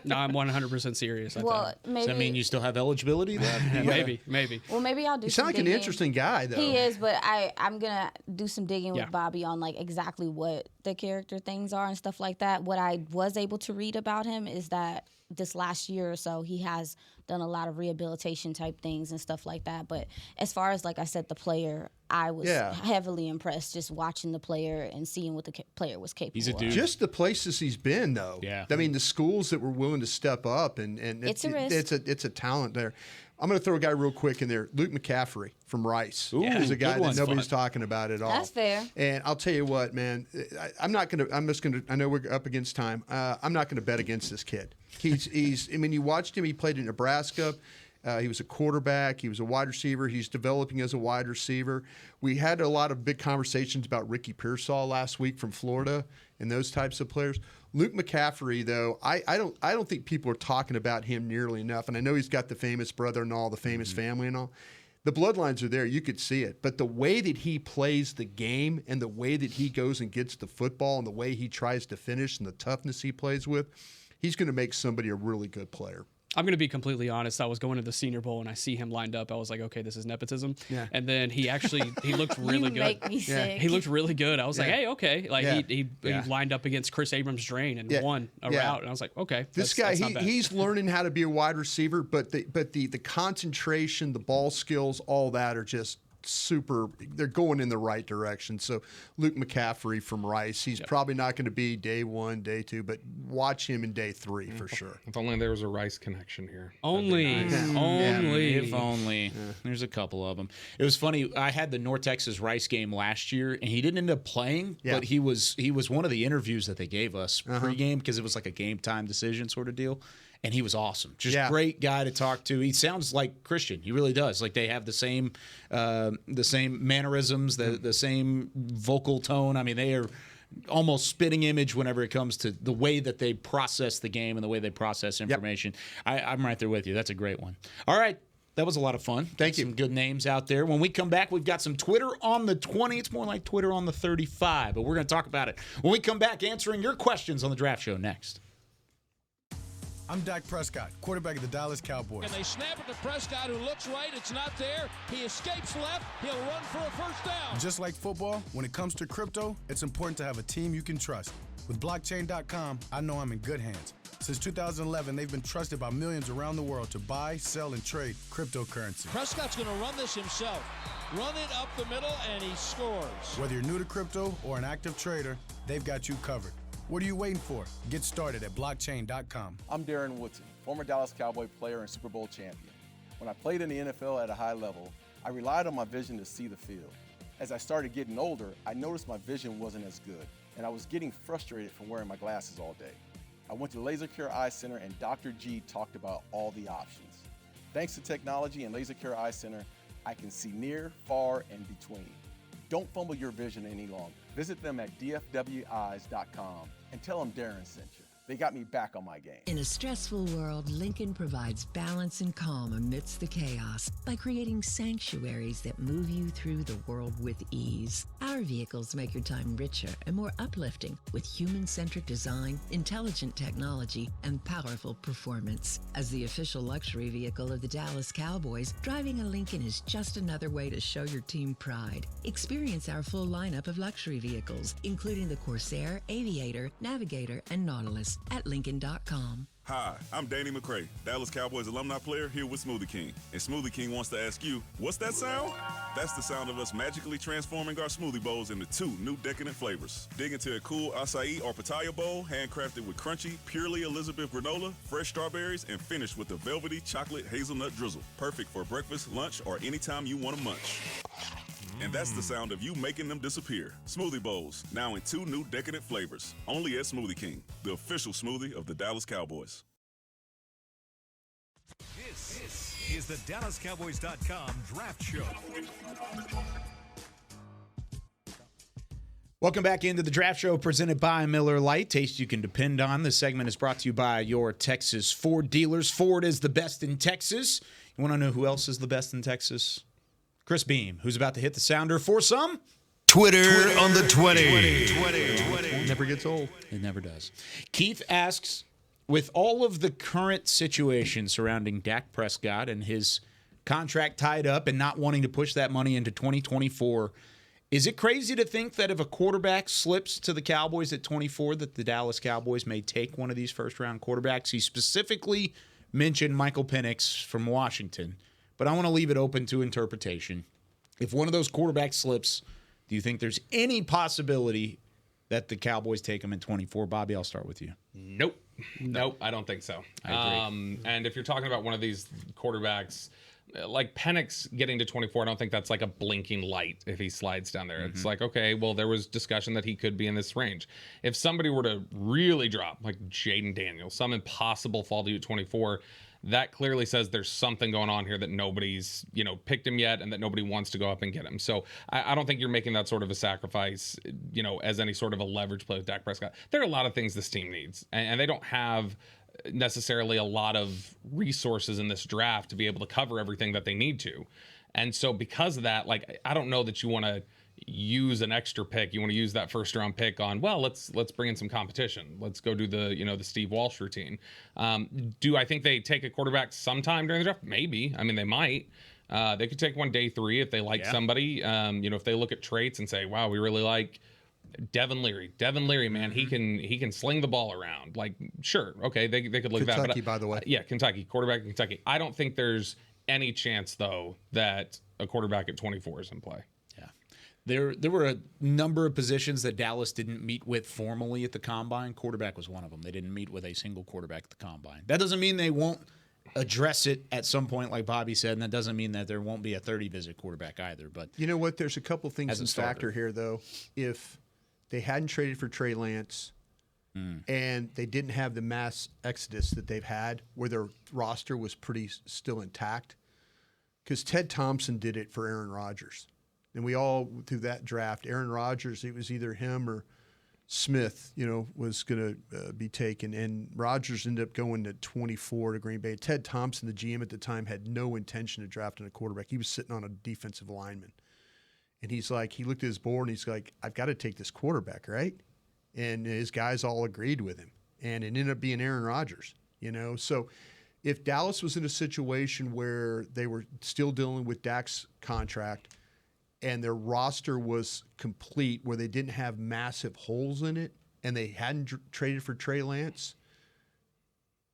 No, I'm 100% serious. Maybe, Does that mean you still have eligibility then? Maybe. Well, maybe I'll do. You sound like an interesting guy, though. He is, but I'm gonna do some digging with Bobby on like exactly what the character things are and stuff like that. What I was able to read about him is that this last year or so, he has done a lot of rehabilitation type things and stuff like that. But as far as, like I said, the player, I was heavily impressed just watching the player and seeing what the player was capable of. He's a dude. Just the places he's been, though. Yeah. I mean, the schools that were willing to step up, and it's a risk. It's a talent there. I'm going to throw a guy real quick in there. Luke McCaffrey from Rice. Ooh, He's a guy that nobody's fun. talking about at all. That's fair. And I'll tell you what, man. I know we're up against time. I'm not going to bet against this kid. I mean, you watched him. He played in Nebraska. He was a quarterback. He was a wide receiver. He's developing as a wide receiver. We had a lot of big conversations about Ricky Pearsall last week from Florida and those types of players. Luke McCaffrey, though, I don't think people are talking about him nearly enough. And I know he's got the famous brother-in-law, the famous family and all. The bloodlines are there. You could see it. But the way that he plays the game and the way that he goes and gets the football and the way he tries to finish and the toughness he plays with, he's going to make somebody a really good player. I'm going to be completely honest. I was going to the Senior Bowl and I see him lined up. I was like, okay, this is nepotism. Yeah. And then he looked really good. You make me sick. He looked really good. I was like, hey, okay. Like he Yeah. lined up against Chris Abrams Drain and won a route. And I was like, okay. This guy, he's learning how to be a wide receiver, but the concentration, the ball skills, all that are just super. They're going in the right direction. So Luke McCaffrey from Rice, he's probably not going to be day 1, day 2, but watch him in day 3 for sure. If only there was a Rice connection here. Only. If only. There's a couple of them. It was funny. I had the North Texas Rice game last year, and he didn't end up playing, but he was one of the interviews that they gave us pregame because it was like a game time decision sort of deal. And he was awesome. Just great guy to talk to. He sounds like Christian. He really does. Like they have the same mannerisms, the same vocal tone. I mean, they are almost spitting image whenever it comes to the way that they process the game and the way they process information. I'm right there with you. That's a great one. All right. That was a lot of fun. Thank you. Some good names out there. When we come back, we've got some Twitter on the 20. It's more like Twitter on the 35, but we're going to talk about it. When we come back, answering your questions on the Draft Show next. I'm Dak Prescott, quarterback of the Dallas Cowboys. And they snap it to Prescott, who looks right. It's not there. He escapes left. He'll run for a first down. Just like football, when it comes to crypto, it's important to have a team you can trust. With blockchain.com, I know I'm in good hands. Since 2011, they've been trusted by millions around the world to buy, sell, and trade cryptocurrency. Prescott's going to run this himself. Run it up the middle, and he scores. Whether you're new to crypto or an active trader, they've got you covered. What are you waiting for? Get started at blockchain.com. I'm Darren Woodson, former Dallas Cowboy player and Super Bowl champion. When I played in the NFL at a high level, I relied on my vision to see the field. As I started getting older, I noticed my vision wasn't as good, and I was getting frustrated from wearing my glasses all day. I went to Laser Care Eye Center, and Dr. G talked about all the options. Thanks to technology and Laser Care Eye Center, I can see near, far, and between. Don't fumble your vision any longer. Visit them at dfweyes.com and tell them Darren sent you. They got me back on my game. In a stressful world, Lincoln provides balance and calm amidst the chaos by creating sanctuaries that move you through the world with ease. Our vehicles make your time richer and more uplifting with human-centric design, intelligent technology, and powerful performance. As the official luxury vehicle of the Dallas Cowboys, driving a Lincoln is just another way to show your team pride. Experience our full lineup of luxury vehicles, including the Corsair, Aviator, Navigator, and Nautilus at Lincoln.com. Hi, I'm Danny McCray, Dallas Cowboys alumni player here with Smoothie King. And Smoothie King wants to ask you, what's that sound? That's the sound of us magically transforming our smoothie bowls into 2 new decadent flavors. Dig into a cool acai or pitaya bowl, handcrafted with crunchy, purely Elizabeth granola, fresh strawberries, and finished with a velvety chocolate hazelnut drizzle. Perfect for breakfast, lunch, or anytime you want to munch. And that's the sound of you making them disappear. Smoothie bowls, now in 2 new decadent flavors. Only at Smoothie King, the official smoothie of the Dallas Cowboys. This is the DallasCowboys.com Draft Show. Welcome back into the Draft Show presented by Miller Lite. Taste you can depend on. This segment is brought to you by your Texas Ford dealers. Ford is the best in Texas. You want to know who else is the best in Texas? Chris Beam, who's about to hit the sounder for some Twitter on the 20. Never gets old. It never does. Keith asks, with all of the current situation surrounding Dak Prescott and his contract tied up and not wanting to push that money into 2024, is it crazy to think that if a quarterback slips to the Cowboys at 24, that the Dallas Cowboys may take one of these first-round quarterbacks? He specifically mentioned Michael Penix from Washington, but I want to leave it open to interpretation. If one of those quarterbacks slips, do you think there's any possibility that the Cowboys take him at 24? Bobby, I'll start with you. Nope, I don't think so. I agree. And if you're talking about one of these quarterbacks, like Penix getting to 24, I don't think that's like a blinking light if he slides down there. It's like, okay, well, there was discussion that he could be in this range. If somebody were to really drop, like Jaden Daniels, some impossible fall to you at 24, that clearly says there's something going on here that nobody's, picked him yet and that nobody wants to go up and get him. So I don't think you're making that sort of a sacrifice, as any sort of a leverage play with Dak Prescott. There are a lot of things this team needs, and they don't have necessarily a lot of resources in this draft to be able to cover everything that they need to. And so because of that, I don't know that you want to use an extra pick. You want to use that first round pick on, well, let's bring in some competition. Let's go do the, the Steve Walsh routine. Do I think they take a quarterback sometime during the draft? Maybe. I mean, they might. They could take one day 3 if they like somebody. If they look at traits and say, wow, we really like Devin Leary, man, he can sling the ball around. Sure, okay, they could look at that. Kentucky, by the way. Yeah, Kentucky, quarterback in Kentucky. I don't think there's any chance, though, that a quarterback at 24 is in play. Yeah. There were a number of positions that Dallas didn't meet with formally at the Combine. Quarterback was one of them. They didn't meet with a single quarterback at the Combine. That doesn't mean they won't address it at some point, like Bobby said, and that doesn't mean that there won't be a 30-visit quarterback either. But you know what? There's a couple things in factor here, though. If they hadn't traded for Trey Lance and they didn't have the mass exodus that they've had where their roster was pretty still intact, because Ted Thompson did it for Aaron Rodgers. And we all, through that draft, Aaron Rodgers, it was either him or Smith, was going to be taken. And Rodgers ended up going to 24 to Green Bay. Ted Thompson, the GM at the time, had no intention of drafting a quarterback. He was sitting on a defensive lineman. And he looked at his board and he's like, I've got to take this quarterback, right? And his guys all agreed with him. And it ended up being Aaron Rodgers, So if Dallas was in a situation where they were still dealing with Dak's contract and their roster was complete, where they didn't have massive holes in it and they hadn't traded for Trey Lance,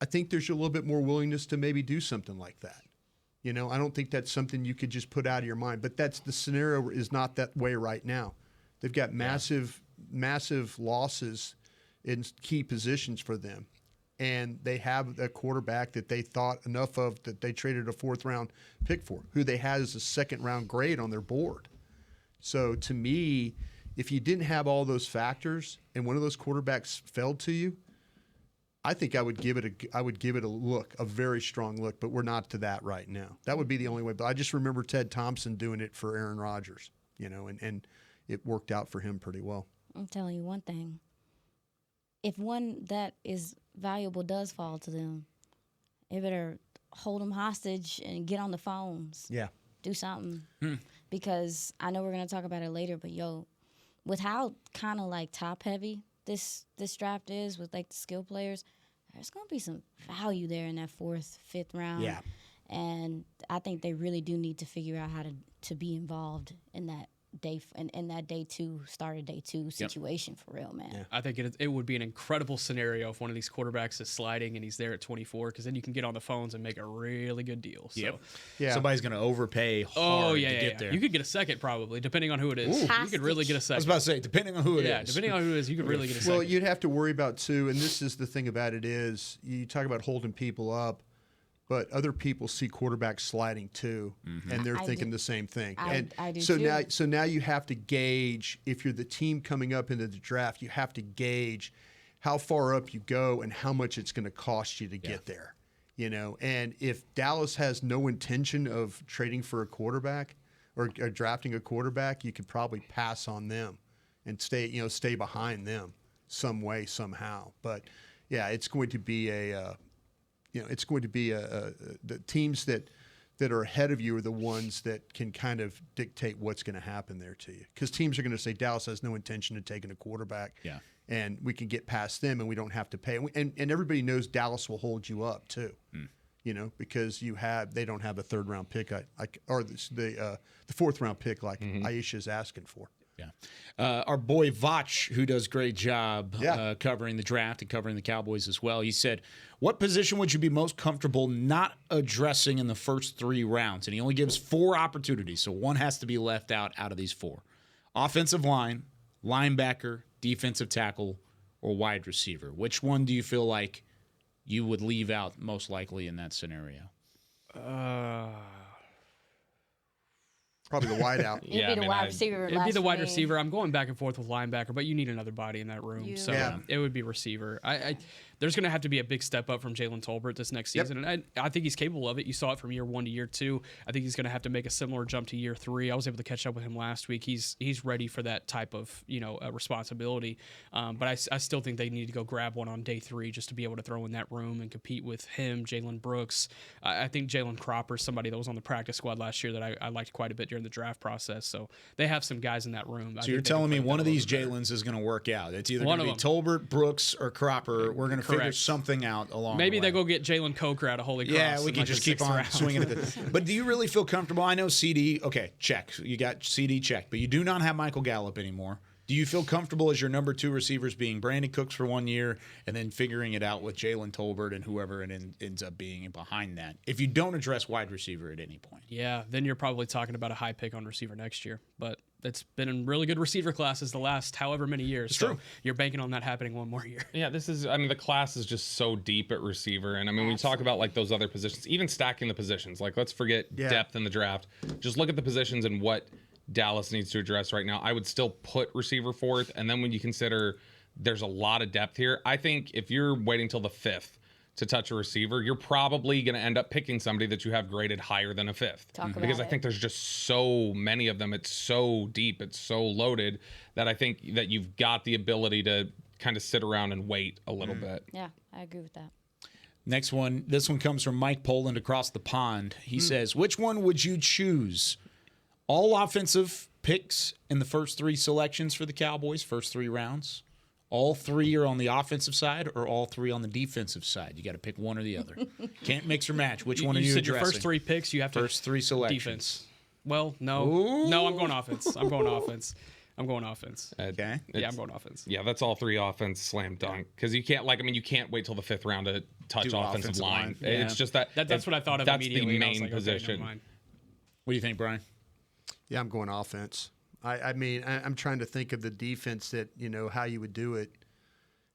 I think there's a little bit more willingness to maybe do something like that. I don't think that's something you could just put out of your mind. But the scenario is not that way right now. They've got massive losses in key positions for them. And they have a quarterback that they thought enough of that they traded a 4th-round pick for, who they had as a 2nd-round grade on their board. So to me, if you didn't have all those factors and one of those quarterbacks fell to you, I think I would give it a look, a very strong look, but we're not to that right now. That would be the only way. But I just remember Ted Thompson doing it for Aaron Rodgers, and it worked out for him pretty well. I'm telling you one thing. If one that is valuable does fall to them, they better hold them hostage and get on the phones. Yeah. Do something. Because I know we're going to talk about it later, but, with how kind of, like, top-heavy this draft is with, like, the skill players, there's going to be some value there in that 4th, 5th round. Yeah. And I think they really do need to figure out how to be involved in that in that day 2, start of day 2 situation for real, man. Yeah. I think it would be an incredible scenario if one of these quarterbacks is sliding and he's there at 24, because then you can get on the phones and make a really good deal. So. Yeah. Somebody's going to overpay hard to get there. You could get a second probably, depending on who it is. You could really get a second. I was about to say, depending on who it is. Yeah, depending on who it is, you could really get a second. Well, you'd have to worry about, too, and this is the thing about it is, you talk about holding people up, but other people see quarterbacks sliding too, and they're thinking the same thing. I do so too. now you have to gauge, if you're the team coming up into the draft, you have to gauge how far up you go and how much it's going to cost you to get there. And if Dallas has no intention of trading for a quarterback or drafting a quarterback, you could probably pass on them and stay behind them some way, somehow. But yeah, it's going to be the teams that are ahead of you are the ones that can kind of dictate what's going to happen there to you. Because teams are going to say Dallas has no intention of taking a quarterback, and we can get past them and we don't have to pay. And everybody knows Dallas will hold you up too, because they don't have a 3rd round pick, or the 4th round pick like Aisha's asking for. Yeah. Our boy Vach, who does a great job covering the draft and covering the Cowboys as well, he said, what position would you be most comfortable not addressing in the first 3 rounds? And he only gives 4 opportunities, so one has to be left out of these 4. Offensive line, linebacker, defensive tackle, or wide receiver. Which one do you feel like you would leave out most likely in that scenario? Probably the wide out. It'd be the wide receiver. It'd be the wide receiver. I'm going back and forth with linebacker, but you need another body in that room. It would be receiver. There's going to have to be a big step up from Jalen Tolbert this next season, and I think he's capable of it. You saw it from year 1 to year 2. I think he's going to have to make a similar jump to year 3. I was able to catch up with him last week. He's ready for that type of responsibility, but I still think they need to go grab one on day 3 just to be able to throw in that room and compete with him, Jalen Brooks. I think Jalen Cropper, somebody that was on the practice squad last year that I liked quite a bit during the draft process. So they have some guys in that room. So you're telling me one of these Jalen's is going to work out. It's either going to be Tolbert, Brooks, or Cropper. We're going to figure something out along Maybe the way. they go get Jalen Coker out of Holy Cross. Yeah, we can just keep on swinging at it. But do you really feel comfortable? I know CD, okay, check. You got CD checked, but you do not have Michael Gallup anymore. Do you feel comfortable as your number 2 receivers being Brandon Cooks for 1 year and then figuring it out with Jalen Tolbert and whoever it ends up being behind that, if you don't address wide receiver at any point? Yeah, then you're probably talking about a high pick on receiver next year. But it's been in really good receiver classes the last however many years. It's so true. You're banking on that happening one more year. Yeah, the class is just so deep at receiver. And when you talk about like those other positions, even stacking the positions, like let's forget depth in the draft. Just look at the positions and what Dallas needs to address right now. I would still put receiver 4th. And then when you consider there's a lot of depth here, I think if you're waiting till the 5th to touch a receiver, you're probably going to end up picking somebody that you have graded higher than a 5th. Because I think there's just so many of them. It's so deep. It's so loaded that I think that you've got the ability to kind of sit around and wait a little bit. Yeah, I agree with that. Next one. This one comes from Mike Poland across the pond. He says, which one would you choose? All offensive picks in the first 3 selections for the Cowboys, first 3 rounds. All 3 are on the offensive side or all 3 on the defensive side. You got to pick one or the other. Can't mix or match. Which one are you said addressing? Your first 3 picks, you have to first 3 selections. Defense. Well, no. No, I'm going offense. I'm going offense. Okay. Yeah, I'm going offense. Yeah, that's all 3 offense slam dunk. Because you can't you can't wait till the 5th round to touch offensive line. Yeah. It's just that's what I thought of immediately. That's the main position. Okay, what do you think, Brian? Yeah, I'm going offense. I'm trying to think of the defense that, how you would do it.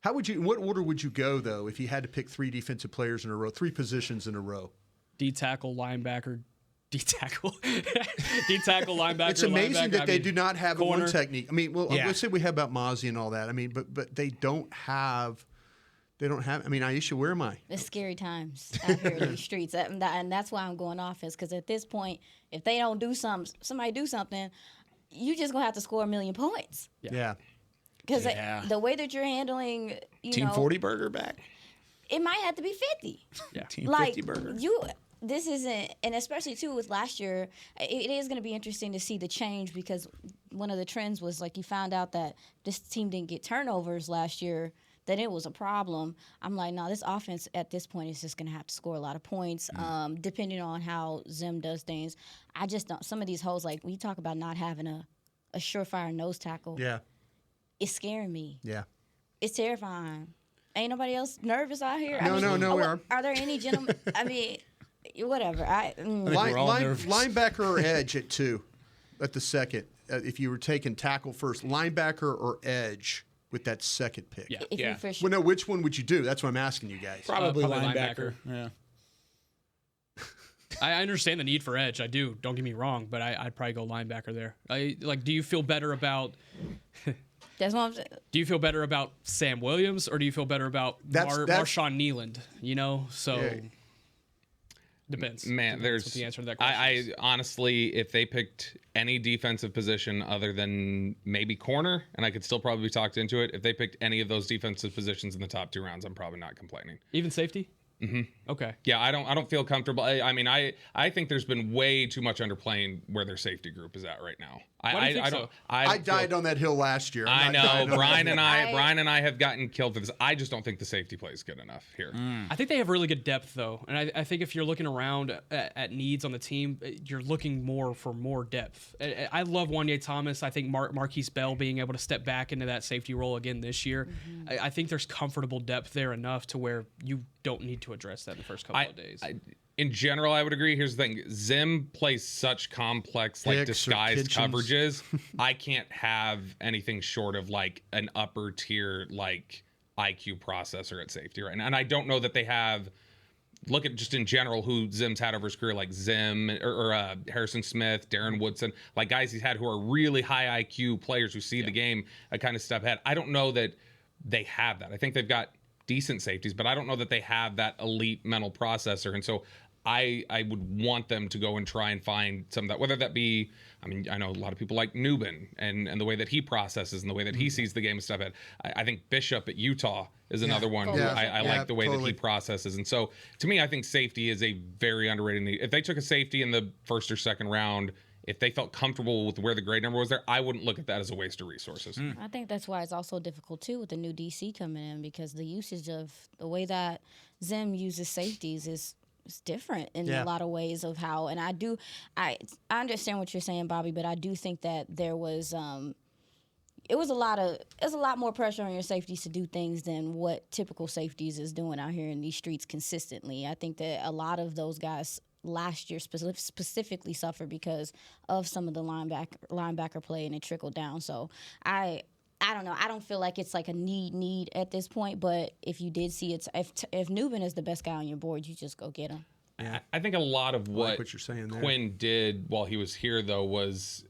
What order would you go, though, if you had to pick 3 defensive players in a row, 3 positions in a row? D-tackle, linebacker, D-tackle, linebacker. It's amazing that they do not have corner. one technique. Let's say we have about Mozzie and all that. But they don't have. Aisha, where am I? It's scary times out here in these streets, and that's why I'm going offense. Because at this point, if they don't do somebody do something, you just gonna have to score 1 million points. Yeah. Because the way that you're handling, Team 40 burger back. it might have to be 50. Yeah. Team Like 50 burger. this isn't, and especially too with last year, it is going to be interesting to see the change because one of the trends was like you found out that this team didn't get turnovers last year, that it was a problem. I'm like, no, this offense at this point is just going to have to score a lot of points, depending on how Zim does things. I just don't. Some of these holes, like when you talk about not having a surefire nose tackle, Yeah. it's scaring me. Yeah. It's terrifying. Ain't nobody else nervous out here? No, we are. Are there any gentlemen? I mean, whatever. we're all nervous. Linebacker or edge at 2, at the second. If you were taking tackle first, linebacker or edge with that second pick. Yeah. If Yeah. you for sure. Well, no, which one would you do? That's what I'm asking you guys. Probably Probably linebacker. linebacker. Yeah. I understand the need for edge. I do. Don't get me wrong, but I'd probably go linebacker there. Do you feel better about? That's what I'm saying. Do you feel better about Sam Williams or do you feel better about That's- Marshawn Nealand? You know, so Yeah. depends. Man, Depends what the answer to that question I is. honestly, if they picked any defensive position other than maybe corner, and I could still probably be talked into it, if they picked any of those defensive positions in the top 2 rounds, I'm probably not complaining. Even safety. Mm-hmm. Okay. Yeah, I don't feel comfortable. I mean, I think there's been way too much underplaying where their safety group is at right now. Why do you think I so? don't. I died on that hill last year. I I'm not dying know on Brian that and hill. Brian and I have gotten killed for this. I just don't think the safety play is good enough here. I think they have really good depth, though. And I think if you're looking around at needs on the team, you're looking more for more depth. I love Wanye Thomas. I think Marquise Bell being able to step back into that safety role again this year. I think there's comfortable depth there enough to where you don't need to address that in the first couple of days. In general, I would agree. Here's the thing: Zim plays such complex, like Hicks or disguised Kitchens. coverages. I can't have anything short of like an upper tier like IQ processor at safety right now. And I don't know that they have. Look at just in general who Zim's had over his career, like Zim or Harrison Smith, Darren Woodson, like guys he's had who are really high IQ players who see the game a kind of step ahead. I don't know that they have that. I think they've got decent safeties, but I don't know that they have that elite mental processor. And so I would want them to go and try and find some of that, whether that be, I mean, I know a lot of people like Newbin and the way that he processes and the way that he sees the game and stuff. I think Bishop at Utah is another one who I like the way that he processes. And so to me, I think safety is a very underrated need. If they took a safety in the first or second round, if they felt comfortable with where the grade number was there, I wouldn't look at that as a waste of resources. I think that's why it's also difficult too with the new DC coming in because the usage of the way that Zim uses safeties is different in a lot of ways of how. And I understand what you're saying, Bobby, but I do think that there was it was a lot more pressure on your safeties to do things than what typical safeties is doing out here in these streets consistently. I think that a lot of those guys last year specifically suffered because of some of the linebacker play and it trickled down. So I don't know. I don't feel like it's like a need at this point. But if you did see it, if Newbin is the best guy on your board, you just go get him. I think a lot of what you're saying there. Quinn did while he was here, though, was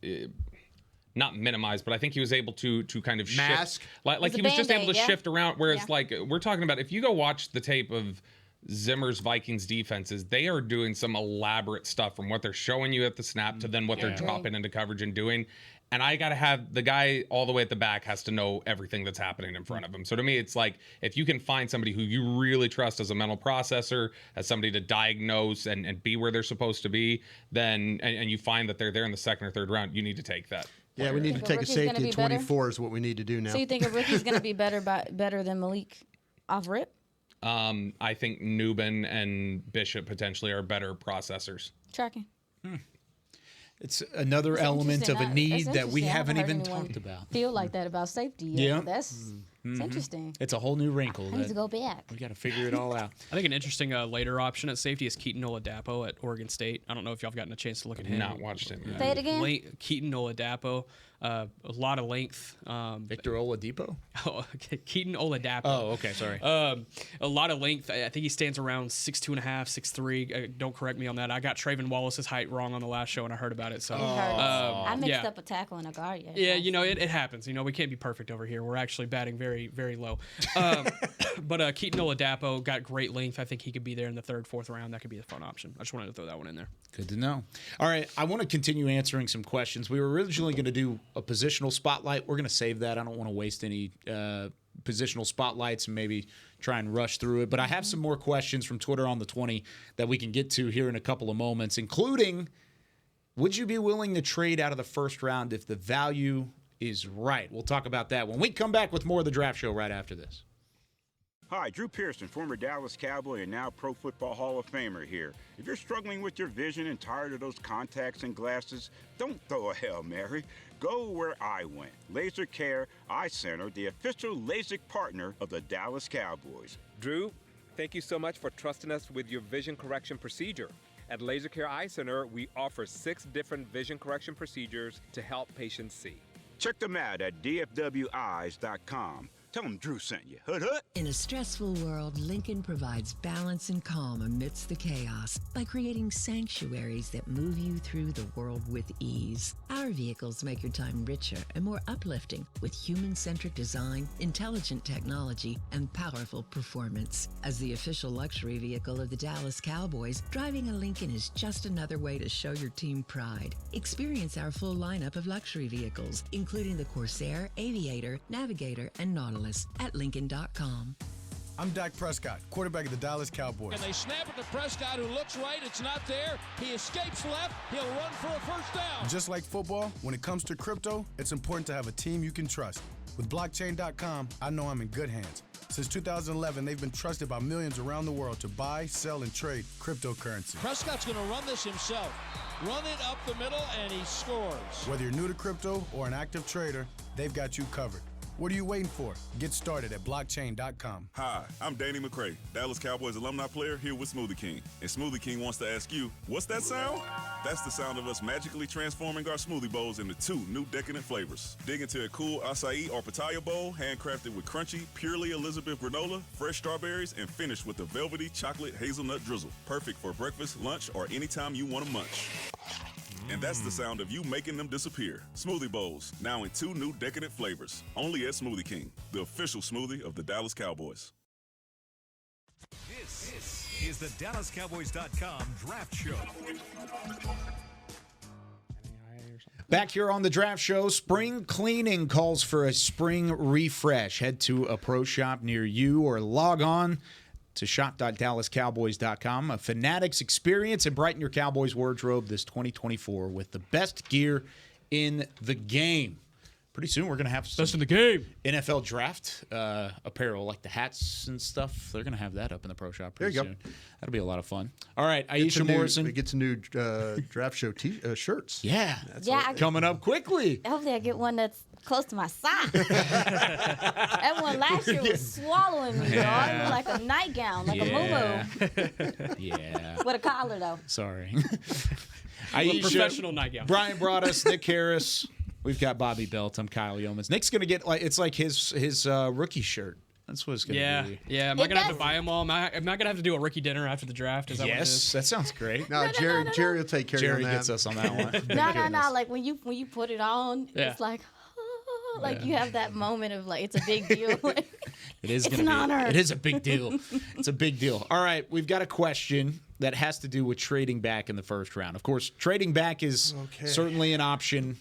not minimized, but I think he was able to kind of mask. Shift. Like he was just able to shift around. Whereas, like, we're talking about, if you go watch the tape of Zimmer's Vikings defenses, they are doing some elaborate stuff from what they're showing you at the snap to then what they're dropping into coverage and doing. And I got to have the guy all the way at the back has to know everything that's happening in front of him. So to me, it's like if you can find somebody who you really trust as a mental processor, as somebody to diagnose and be where they're supposed to be, then and you find that they're there in the second or third round, you need to take that. Yeah, we need to take a safety at 24 is what we need to do now. So you think a rookie's going to be better than Malik off rip? I think Newbin and Bishop potentially are better processors. Tracking. It's another element of a need that we haven't even talked about. Feel like that about safety. Yeah. That's interesting. It's a whole new wrinkle. I need to go back. We got to figure it all out. I think an interesting later option at safety is Keaton Oladapo at Oregon State. I don't know if y'all have gotten a chance to look at him. Not watched him. Say it again. Keaton Oladapo. A lot of length. Victor Oladipo? Keaton Oladapo. Oh, okay, sorry. A lot of length. I think he stands around 6'2.5", 6'3". Don't correct me on that. I got Trayvon Wallace's height wrong on the last show, and I heard about it. So I mixed up a tackle and a guard. Yeah, you know, it happens. You know, we can't be perfect over here. We're actually batting very, very low. But Keaton Oladapo got great length. I think he could be there in the third, fourth round. That could be a fun option. I just wanted to throw that one in there. Good to know. All right, I want to continue answering some questions. We were originally going to do a positional spotlight. We're going to save that. I don't want to waste any positional spotlights and maybe try and rush through it. But I have some more questions from Twitter on the 20 that we can get to here in a couple of moments, including, would you be willing to trade out of the first round if the value is right? We'll talk about that when we come back with more of the Draft Show right after this. Hi, Drew Pearson, former Dallas Cowboy and now Pro Football Hall of Famer here. If you're struggling with your vision and tired of those contacts and glasses, don't throw a Hail Mary. Go where I went. Laser Care Eye Center, the official LASIK partner of the Dallas Cowboys. Drew, thank you so much for trusting us with your vision correction procedure. At Laser Care Eye Center, we offer 6 different vision correction procedures to help patients see. Check them out at dfweyes.com. Tell them Drew sent you. Hood hood. In a stressful world, Lincoln provides balance and calm amidst the chaos by creating sanctuaries that move you through the world with ease. Our vehicles make your time richer and more uplifting with human-centric design, intelligent technology, and powerful performance. As the official luxury vehicle of the Dallas Cowboys, driving a Lincoln is just another way to show your team pride. Experience our full lineup of luxury vehicles, including the Corsair, Aviator, Navigator, and Nautilus at Lincoln.com. I'm Dak Prescott, quarterback of the Dallas Cowboys. And they snap it to Prescott, who looks right. It's not there. He escapes left. He'll run for a first down. Just like football, when it comes to crypto, it's important to have a team you can trust. With blockchain.com, I know I'm in good hands. Since 2011, they've been trusted by millions around the world to buy, sell, and trade cryptocurrency. Prescott's going to run this himself. Run it up the middle, and he scores. Whether you're new to crypto or an active trader, they've got you covered. What are you waiting for? Get started at blockchain.com. Hi, I'm Danny McCray, Dallas Cowboys alumni player here with Smoothie King. And Smoothie King wants to ask you, what's that sound? That's the sound of us magically transforming our smoothie bowls into 2 new decadent flavors. Dig into a cool acai or pitaya bowl, handcrafted with crunchy, purely Elizabeth granola, fresh strawberries, and finished with a velvety chocolate hazelnut drizzle. Perfect for breakfast, lunch, or anytime you want to munch. And that's the sound of you making them disappear. Smoothie bowls, now in 2 new decadent flavors. Only at Smoothie King, the official smoothie of the Dallas Cowboys. This is the DallasCowboys.com Draft Show. Back here on the Draft Show, spring cleaning calls for a spring refresh. Head to a pro shop near you or log on to shop.dallascowboys.com. A Fanatics experience and brighten your Cowboys wardrobe this 2024 with the best gear in the game. Pretty soon we're going to have some best in the game NFL draft apparel, like the hats and stuff. They're going to have that up in the pro shop pretty soon. That'll be a lot of fun. All right, Aisha Morrison. It gets a new Draft Show shirts. Yeah. Coming up quickly. Hopefully I get one that's close to my sock. That one last year was swallowing me, dog. It was like a nightgown, like a moo-moo. Yeah. With a collar, though. Sorry. Aisha, professional nightgown. Brian brought us Nick Harris. We've got Bobby Belt. I'm Kyle Yeomans. Nick's gonna get it's like his rookie shirt. That's what it's gonna be. Yeah. Am I gonna have to buy them all? Am I gonna have to do a rookie dinner after the draft? Is that what it is? That sounds great. No, Jerry will take care of that. Jerry gets us on that one. No. Like when you put it on, it's like, like you have that moment of like it's a big deal. It is an honor. It is a big deal. It's a big deal. All right, we've got a question that has to do with trading back in the first round. Of course, trading back is certainly an option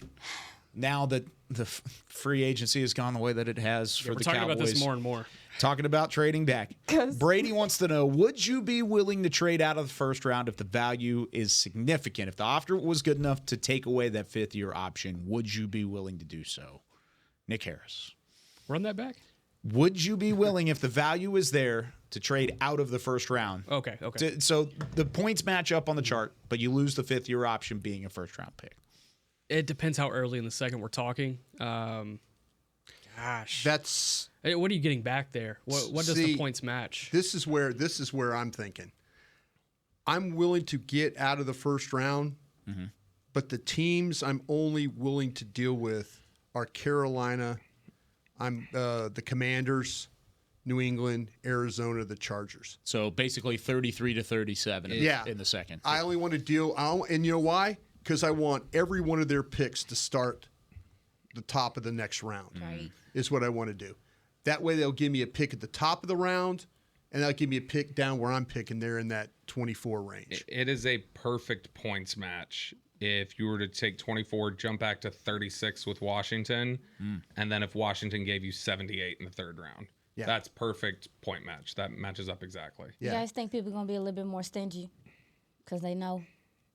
now that the free agency has gone the way that it has for the Cowboys. We're talking about this more and more. Talking about trading back. Brady wants to know, would you be willing to trade out of the first round if the value is significant? If the offer was good enough to take away that 5th-year option, would you be willing to do so? Nick Harris. Run that back. Would you be willing, if the value is there, to trade out of the first round? Okay. So the points match up on the chart, but you lose the 5th-year option being a first-round pick. It depends how early in the second we're talking. That's what are you getting back there? What does the points match? This is where I'm thinking. I'm willing to get out of the first round, but the teams I'm only willing to deal with are Carolina, the Commanders, New England, Arizona, the Chargers. So basically 33-37 in the second. I only want to deal, and you know why? Because I want every one of their picks to start the top of the next round. Right. Is what I want to do. That way they'll give me a pick at the top of the round, and they'll give me a pick down where I'm picking. They're in that 24 range. It is a perfect points match if you were to take 24, jump back to 36 with Washington, and then if Washington gave you 78 in the third round. Yeah. That's perfect point match. That matches up exactly. You guys think people are going to be a little bit more stingy because they know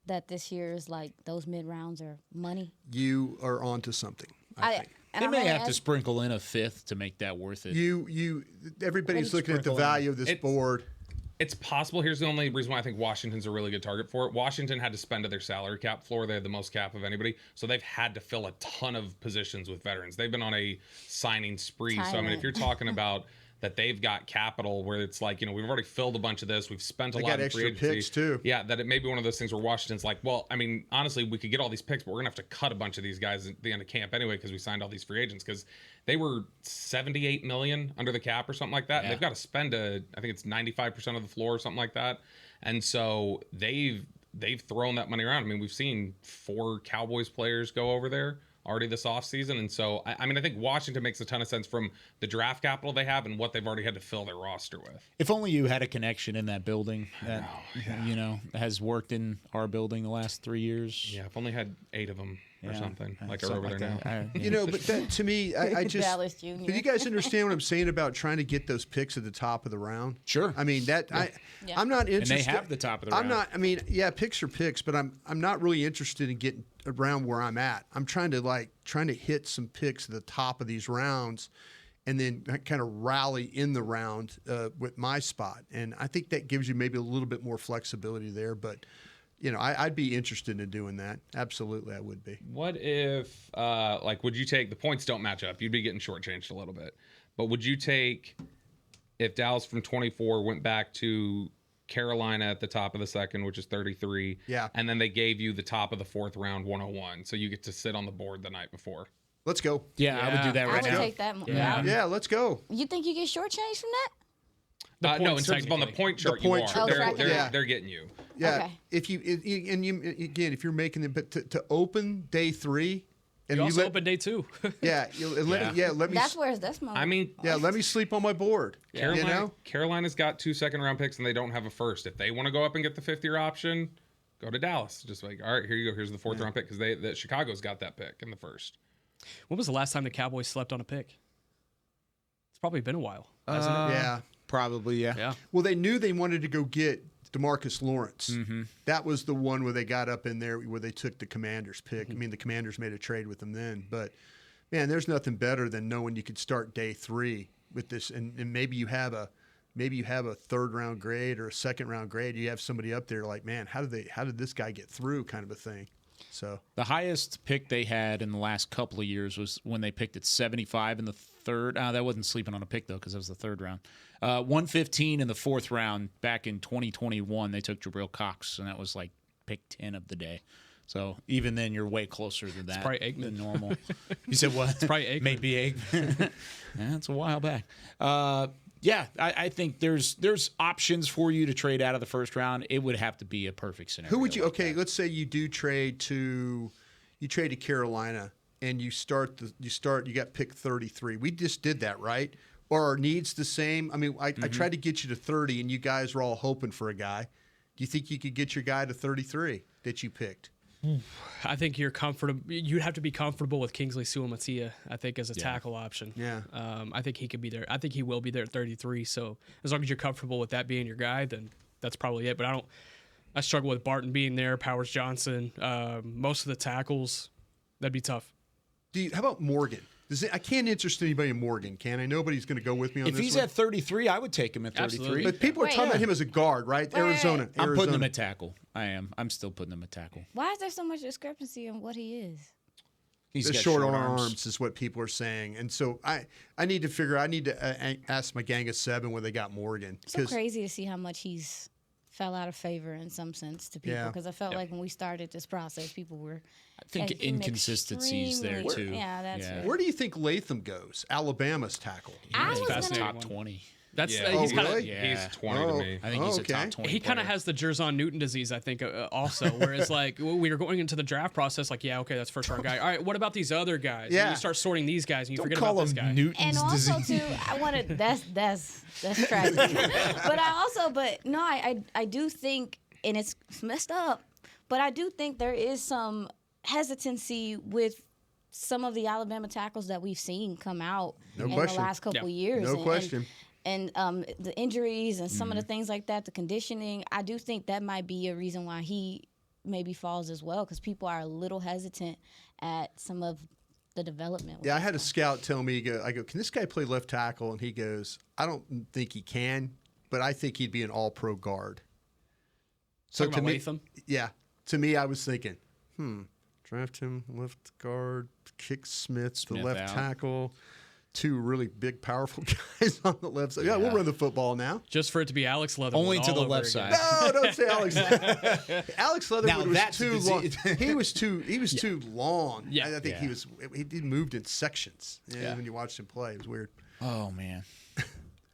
that this year is like those mid-rounds are money? You are onto something, I think. They may have to sprinkle in a fifth to make that worth it. Everybody's looking at the value of this board. It's possible. Here's the only reason why I think Washington's a really good target for it. Washington had to spend to their salary cap floor. They had the most cap of anybody. So they've had to fill a ton of positions with veterans. They've been on a signing spree. So, I mean, if you're talking about that they've got capital where it's like, we've already filled a bunch of this. We've spent a lot in free agency. Picks too. Yeah, that it may be one of those things where Washington's like, well, I mean, honestly, we could get all these picks, but we're going to have to cut a bunch of these guys at the end of camp anyway because we signed all these free agents because they were $78 million under the cap or something like that. And they've got to spend I think it's 95% of the floor or something like that. And so they've thrown that money around. I mean, we've seen 4 Cowboys players go over there already this offseason. And so, I mean, I think Washington makes a ton of sense from the draft capital they have and what they've already had to fill their roster with. If only you had a connection in that building that, has worked in our building the last 3 years. Yeah, if only had 8 of them or something like are over like there now. But that, to me, I just. Dallas Jr. Do you guys understand what I'm saying about trying to get those picks at the top of the round? Sure. I mean, I'm not interested. And they have the top of the round. I'm not. I mean, picks are picks, but I'm not really interested in getting around where I'm at. I'm trying to hit some picks at the top of these rounds, and then kind of rally in the round with my spot. And I think that gives you maybe a little bit more flexibility there, but. I'd be interested in doing that. Absolutely, I would be. What if, would you take the points don't match up? You'd be getting shortchanged a little bit. But would you take if Dallas from 24 went back to Carolina at the top of the second, which is 33, and then they gave you the top of the fourth round 101, so you get to sit on the board the night before? Let's go. Yeah, I would do that right now. I would take that. Yeah, let's go. You think you get shortchanged from that? No, in terms of on the point chart, the point you are. chart. They're getting you. Yeah. Okay. If if you're making them, but to open day 3, and you also open day 2. Let me. That's where's this moment. I mean, let me sleep on my board. Carolina's got 2 second-round picks and they don't have a first. If they want to go up and get the 5th-year option, go to Dallas. Just like, all right, here you go. Here's the 4th-round pick because Chicago's got that pick in the first. When was the last time the Cowboys slept on a pick? It's probably been a while, hasn't it? Yeah. Probably, yeah. Well, they knew they wanted to go get DeMarcus Lawrence. Mm-hmm. That was the one where they got up in there where they took the Commanders pick. I mean, the Commanders made a trade with them then. But, man, there's nothing better than knowing you could start day 3 with this. And maybe you have a 3rd-round grade or a 2nd-round grade. You have somebody up there like, man, how did this guy get through kind of a thing. So the highest pick they had in the last couple of years was when they picked at 75 in the 3rd. That wasn't sleeping on a pick, though, because that was the 3rd round. 115 in the 4th round back in 2021. They took Jabril Cox, and that was like pick 10 of the day. So even then, you're way closer to that than normal. You said what? It's probably Aikman. Maybe Aikman. That's a while back. I think there's options for you to trade out of the 1st round. It would have to be a perfect scenario. Who would you? Okay, let's say you do trade to Carolina, and you got pick 33. We just did that, right? Or are needs the same? I mean, I tried to get you to 30, and you guys were all hoping for a guy. Do you think you could get your guy to 33 that you picked? I think you're comfortable. You'd have to be comfortable with Kingsley Suamataia, I think, as a tackle option. Yeah. I think he could be there. I think he will be there at 33. So as long as you're comfortable with that being your guy, then that's probably it. But I struggle with Barton being there, Powers Johnson, most of the tackles. That'd be tough. How about Morgan? I can't interest anybody in Morgan, can I? Nobody's going to go with me on this. If he's at 33, I would take him at 33. Absolutely. But people are talking about him as a guard, right? Arizona. I'm putting him at tackle. I am. I'm still putting him at tackle. Why is there so much discrepancy in what he is? He's the got short arms is what people are saying. And so I need to ask my gang of 7 where they got Morgan. It's so crazy to see how much he's fell out of favor in some sense to people because I felt like when we started this process, people were. I think inconsistencies there too. Yeah, that's right. Where do you think Latham goes? Alabama's tackle. He's top 20. That's he's kind of he's 20 to me. I think he's a top 20. He kind of has the Jerzon Newton disease, I think, also. Whereas like we were going into the draft process, like that's 1st-round guy. All right, what about these other guys? Yeah, and you start sorting these guys, and you forget call about this guy. Newton's and also disease. too, I wanted that's tragic. But I do think, and it's messed up. But I do think there is some hesitancy with some of the Alabama tackles that we've seen come out No in question. the last couple years. No question. And the injuries and some of the things like that, the conditioning, I do think that might be a reason why he maybe falls as well, because people are a little hesitant at some of the development. Yeah, I had a scout tell me, I go, can this guy play left tackle? And he goes, I don't think he can, but I think he'd be an all-pro guard. So Talking about Latham? Yeah. To me, I was thinking, draft him left guard, kick Smith the left out. tackle. Two really big, powerful guys on the left side. Yeah, we'll run the football now. Just for it to be Alex Leatherwood. Only to all the over left again. side. No, don't say Alex. Alex Leatherwood was that's too the long. disease. He was too long. Yeah. I think he moved in sections. Yeah, when you watched him play, it was weird. Oh, man.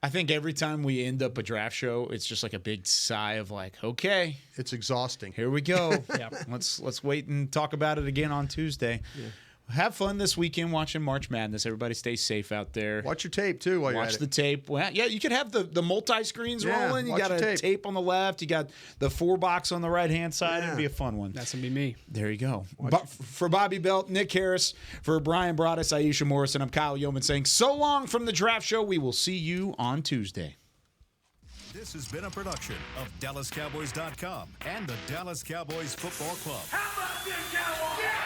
I think every time we end up a draft show, it's just like a big sigh of like, okay, It's exhausting. here we go. Yep. Let's wait and talk about it again on Tuesday. Yeah. Have fun this weekend watching March Madness. Everybody stay safe out there. Watch your tape too while you're Watch at the it. tape. Well, yeah, you could have the multi-screens rolling. You watch got your a tape. tape on the left. You got the 4-box on the right-hand side. It'd be a fun one. That's going to be me. There you go. For Bobby Belt, Nick Harris, for Brian Broaddus, Aisha Morrison, I'm Kyle Yeoman saying so long from the draft show. We will see you on Tuesday. This has been a production of DallasCowboys.com and the Dallas Cowboys Football Club. How about this, Cowboys?